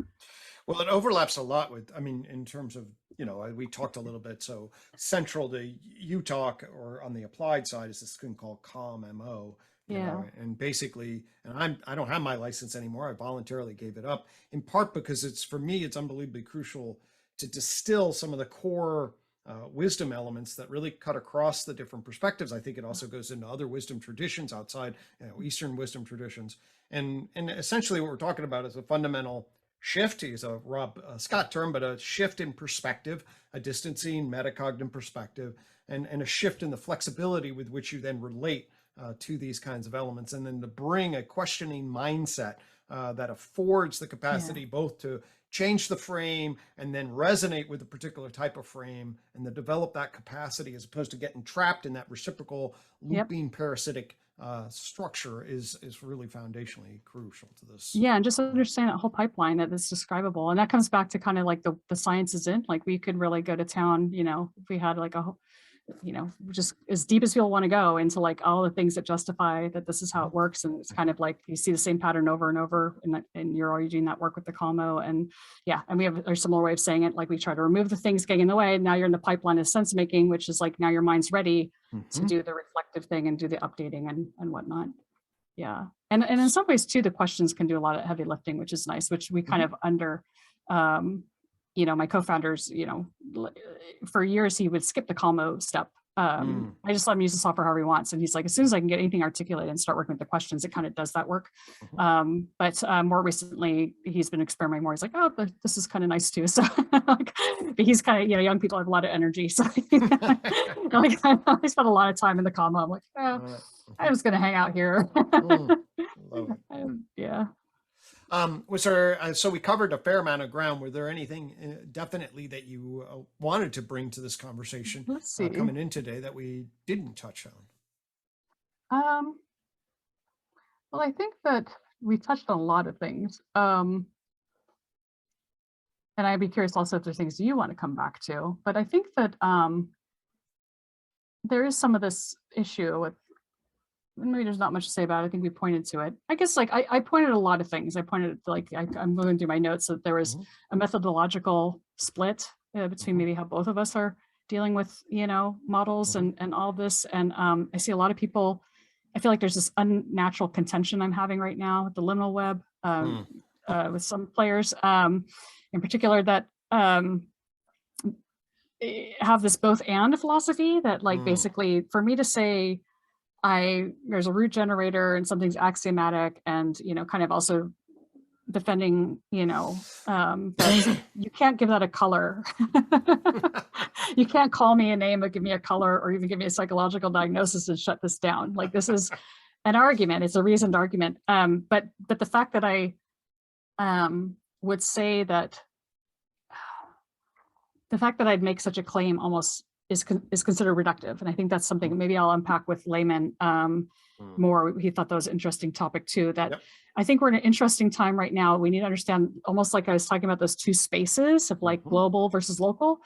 Well, it overlaps a lot with, in terms of, we talked a little bit, so central to UTOK or on the applied side is this thing called COM-MO, Yeah. And basically, and I don't have my license anymore. I voluntarily gave it up, in part because for me, it's unbelievably crucial to distill some of the core wisdom elements that really cut across the different perspectives. I think it also goes into other wisdom traditions outside, Eastern wisdom traditions. And essentially what we're talking about is a fundamental shift, to use a Rob Scott term, but a shift in perspective, a distancing metacognitive perspective, and a shift in the flexibility with which you then relate to these kinds of elements, and then to bring a questioning mindset that affords the capacity both to change the frame and then resonate with a particular type of frame, and to develop that capacity as opposed to getting trapped in that reciprocal looping parasitic structure is really foundationally crucial to this. Yeah, and just understand that whole pipeline that is describable. And that comes back to kind of like the science is in, like we could really go to town, if we had like just as deep as people want to go into like all the things that justify that this is how it works. And it's kind of like you see the same pattern over and over in you're already doing that work with the Calmo. And and we have a similar way of saying it, like we try to remove the things getting in the way. Now you're in the pipeline of sense making, which is like now your mind's ready to do the reflective thing and do the updating and whatnot. Yeah. And in some ways too, the questions can do a lot of heavy lifting, which is nice, which we kind of my co-founders, for years he would skip the Calmo step. I just let him use the software however he wants. And he's like, as soon as I can get anything articulated and start working with the questions, it kind of does that work. But more recently, he's been experimenting more. He's like, oh, this is kind of nice too. So but he's kind of, young people have a lot of energy. So I spent a lot of time in the Calmo. I'm like, I'm just going to hang out here. Yeah. Was there, so we covered a fair amount of ground. Were there anything definitely that you wanted to bring to this conversation coming in today that we didn't touch on? Well, I think that we touched on a lot of things. And I'd be curious also if there's things you want to come back to, but I think that there is some of this issue with, maybe there's not much to say about it. I think we pointed to it. I guess like I pointed a lot of things. I pointed to like, I'm going through my notes that there was a methodological split between maybe how both of us are dealing with, models and all this. And I see a lot of people, I feel like there's this unnatural contention I'm having right now with the liminal web with some players in particular that have this both and philosophy that like basically for me to say, there's a root generator and something's axiomatic and, kind of also defending, that you can't give that a color. You can't call me a name or give me a color or even give me a psychological diagnosis and shut this down. Like this is an argument. It's a reasoned argument. But the fact that I would say that the fact that I'd make such a claim almost is considered reductive. And I think that's something maybe I'll unpack with Layman more. He thought that was an interesting topic too, that I think we're in an interesting time right now. We need to understand, almost like I was talking about those two spaces of like global versus local.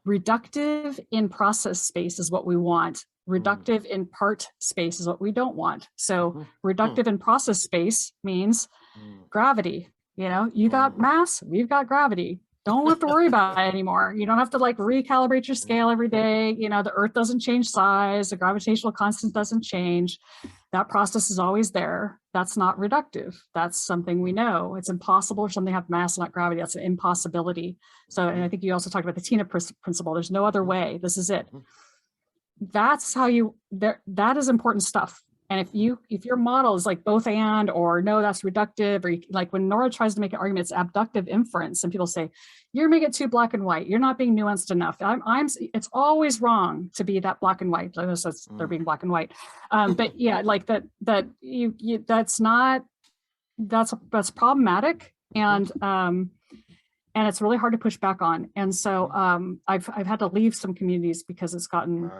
Reductive in process space is what we want. Reductive in part space is what we don't want. So reductive in process space means gravity. You got mass, we've got gravity. Don't have to worry about it anymore. You don't have to like recalibrate your scale every day. The earth doesn't change size. The gravitational constant doesn't change. That process is always there. That's not reductive. That's something we know. It's impossible for something to have mass, not gravity. That's an impossibility. So, and I think you also talked about the Tina principle. There's no other way. This is it. That's how that is important stuff. And if your model is like both and, or no, that's reductive, or like when Nora tries to make an argument, it's abductive inference, and people say, you're making it too black and white. You're not being nuanced enough. It's always wrong to be that black and white. They're being black and white. But yeah, like that's problematic. And it's really hard to push back on. And so I've had to leave some communities because it's gotten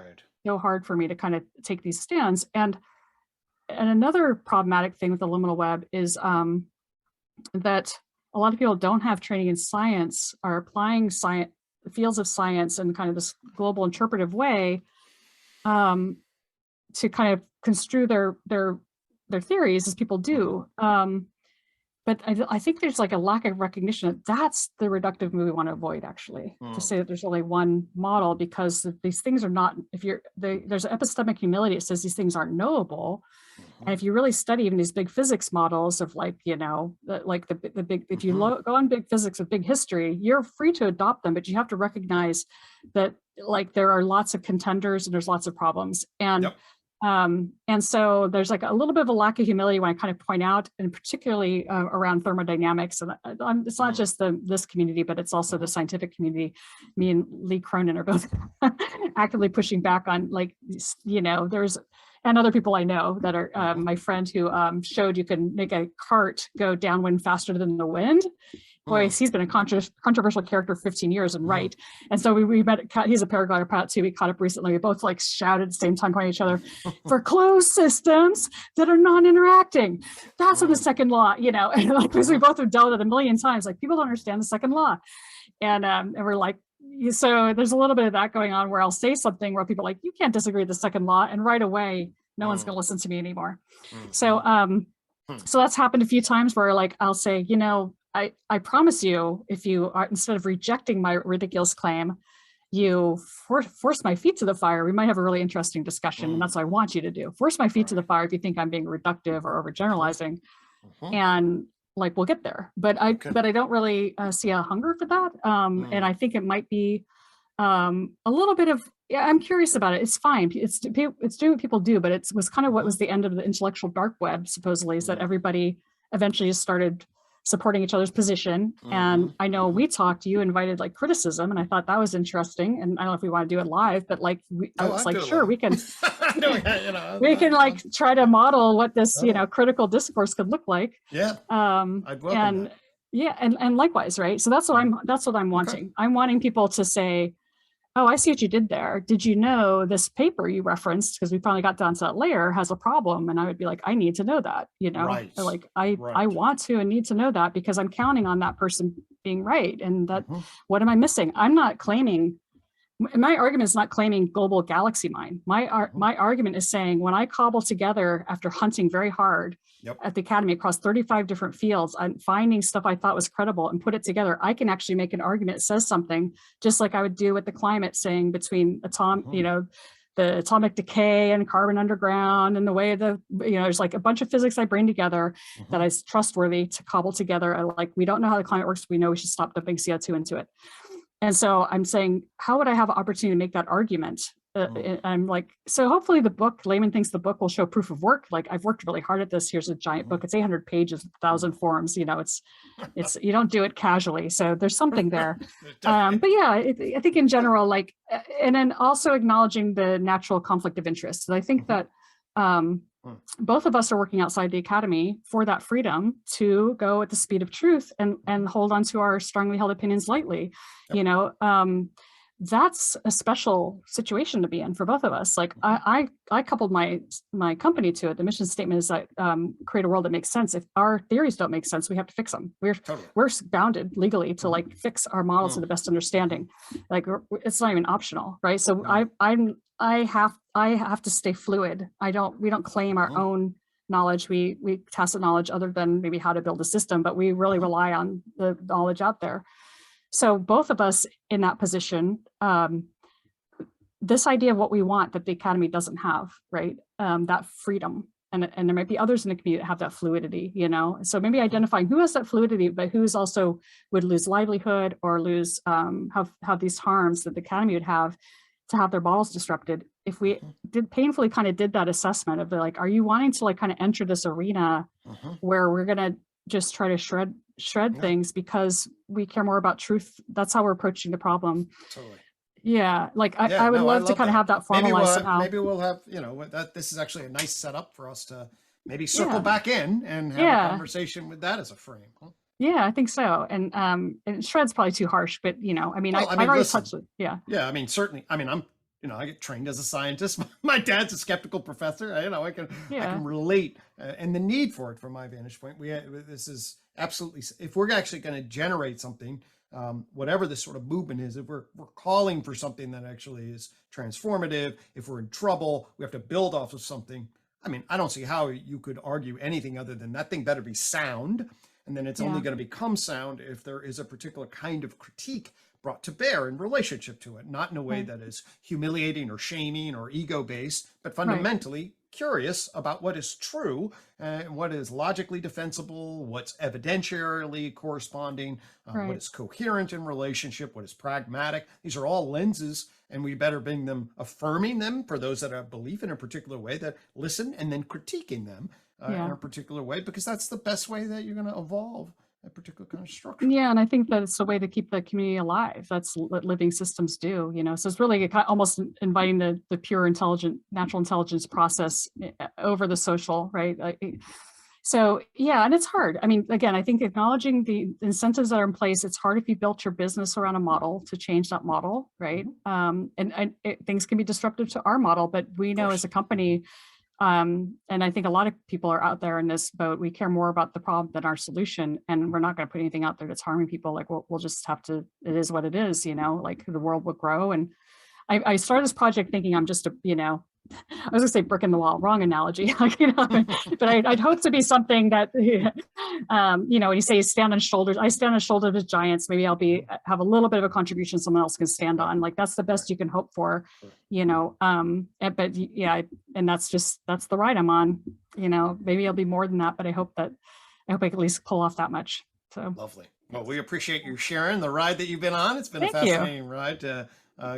so hard for me to kind of take these stands. And another problematic thing with the liminal web is that a lot of people don't have training in science, are applying fields of science in kind of this global interpretive way to kind of construe their theories as people do. But I think there's like a lack of recognition that's the reductive move we want to avoid, actually, to say that there's only one model, because these things are not, there's an epistemic humility. It says these things aren't knowable. And if you really study even these big physics models of like, like the big, if you go on big physics with big history, you're free to adopt them, but you have to recognize that like there are lots of contenders and there's lots of problems. And so there's like a little bit of a lack of humility when I kind of point out, and particularly around thermodynamics. And it's not just this community, but it's also the scientific community. Me and Lee Cronin are both actively pushing back on like, there's, and other people I know that are my friend who showed you can make a cart go downwind faster than the wind. Boy, he's been a controversial character for 15 years and right. And so we met, he's a paraglider pilot too. We caught up recently. We both like shouted at the same time, pointing at each other for closed systems that are non-interacting. That's what the second law, and like, because we both have dealt with it a million times, like people don't understand the second law. And we're like, so there's a little bit of that going on where I'll say something where people are like, you can't disagree with the second law. And right away, no one's going to listen to me anymore. So that's happened a few times where like, I'll say, I promise you, if you are, instead of rejecting my ridiculous claim, you force my feet to the fire, we might have a really interesting discussion. And that's what I want you to do. Force my feet to the fire if you think I'm being reductive or overgeneralizing. And like, we'll get there. But I don't really see a hunger for that. And I think it might be a little bit of, I'm curious about it. It's fine. It's doing what people do, but it was kind of what was the end of the intellectual dark web, supposedly, is that everybody eventually just started supporting each other's position. And I know we talked, you invited like criticism, and I thought that was interesting. And I don't know if we want to do it live, but like, I was like, sure, we can, we can like try to model what this, critical discourse could look like. Yeah. I'd welcome that. Yeah. And likewise, right? So that's what I'm wanting. Okay. I'm wanting people to say, oh, I see what you did there. Did you know this paper you referenced, because we finally got down to that layer, has a problem? And I would be like, I need to know that, Right. Like I want to and need to know that, because I'm counting on that person being right. And that, what am I missing? I'm not claiming, my argument is not claiming global galaxy mind. My argument is saying, when I cobble together after hunting very hard at the Academy across 35 different fields, I'm finding stuff I thought was credible and put it together, I can actually make an argument that says something, just like I would do with the climate, saying between the atomic decay and carbon underground and the way there's like a bunch of physics I bring together that is trustworthy to cobble together. Like, we don't know how the climate works. We know we should stop dumping CO2 into it. And so I'm saying, how would I have an opportunity to make that argument? I'm like, so hopefully the book, Layman thinks the book will show proof of work. Like, I've worked really hard at this. Here's a giant book. It's 800 pages, 1,000 forms. It's you don't do it casually. So there's something there. But yeah, I think in general, like, and then also acknowledging the natural conflict of interest. So I think that both of us are working outside the Academy for that freedom to go at the speed of truth and hold on to our strongly held opinions lightly. That's a special situation to be in for both of us. Like, I coupled my company to it. The mission statement is that create a world that makes sense. If our theories don't make sense, we have to fix them. We're bounded legally to like fix our models to the best understanding. Like, it's not even optional, right? So I have to stay fluid. We don't claim our own knowledge. We tacit knowledge other than maybe how to build a system, but we really rely on the knowledge out there. So both of us in that position, this idea of what we want that the Academy doesn't have, right? That freedom. And there might be others in the community that have that fluidity, So maybe identifying who has that fluidity, but who's also would lose livelihood or lose, have these harms that the Academy would have to have their models disrupted. If we painfully kind of did that assessment of like, are you wanting to like kind of enter this arena where we're going to just try to shred things because we care more about truth? That's how we're approaching the problem. Totally. Yeah, like I would love to kind of have that formalized somehow. Maybe we'll have, that this is actually a nice setup for us to maybe circle back in and have a conversation with that as a frame. Huh? Yeah, I think so. And shred's probably too harsh, but I've already touched it. Yeah. Yeah, I mean, certainly. I mean, I get trained as a scientist. My dad's a skeptical professor. I can relate, and the need for it from my vantage point. This is absolutely, if we're actually going to generate something, whatever this sort of movement is, if we're calling for something that actually is transformative, if we're in trouble, we have to build off of something. I mean, I don't see how you could argue anything other than that thing better be sound. And then it's only going to become sound if there is a particular kind of critique brought to bear in relationship to it, not in a way Right. that is humiliating or shaming or ego-based, but Right. fundamentally curious about what is true and what is logically defensible, what's evidentiarily corresponding, what Right. is coherent in relationship, what is pragmatic. These are all lenses, and we better bring them, affirming them for those that have belief in a particular way, that listen, and then critiquing them in Yeah. a particular way, because that's the best way that you're going to evolve a particular kind of structure. Yeah, and I think that it's a way to keep the community alive. That's what living systems do, you know. So it's really almost inviting the pure intelligent, natural intelligence process over the social, right? So yeah, and it's hard. I mean, again, I think acknowledging the incentives that are in place. It's hard if you built your business around a model to change that model, right? Mhm. Things can be disruptive to our model, but we Of know as course. a company, and I think a lot of people are out there in this boat. We care more about the problem than our solution, and we're not going to put anything out there that's harming people. Like we'll just have to. It is what it is, you know. Like the world will grow, and I started this project thinking I'm just a, you know, I was gonna say brick in the wall, wrong analogy, like, you know, but I'd hope to be something that, you know, when you say stand on shoulders, I stand on shoulders of giants. Maybe I'll have a little bit of a contribution someone else can stand Right. on. Like that's the Right. best you can hope for, Right. you know. Yeah, and that's the ride I'm on. You know, maybe it'll be more than that, but I hope I can at least pull off that much. So Lovely. Well, we appreciate you sharing the ride that you've been on. It's been a thank you, fascinating ride to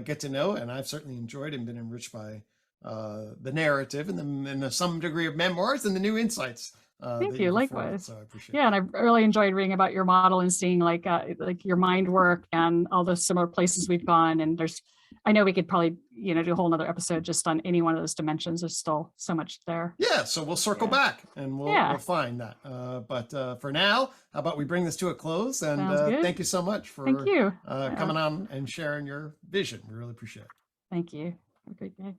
get to know, and I've certainly enjoyed and been enriched by the narrative and some degree of memoirs and the new insights thank that you. you've afforded. Likewise. So I appreciate Yeah, and that. I really enjoyed reading about your model and seeing like your mind work and all the similar places we've gone. And I know we could probably, you know, do a whole nother episode just on any one of those dimensions. There's still so much there. Yeah, so we'll circle Yeah. back and we'll Yeah. find that. But for now, how about we bring this to a close? And Sounds good. thank you so much Thank for you. Yeah. coming on and sharing your vision. We really appreciate it. Thank you. Have a great day.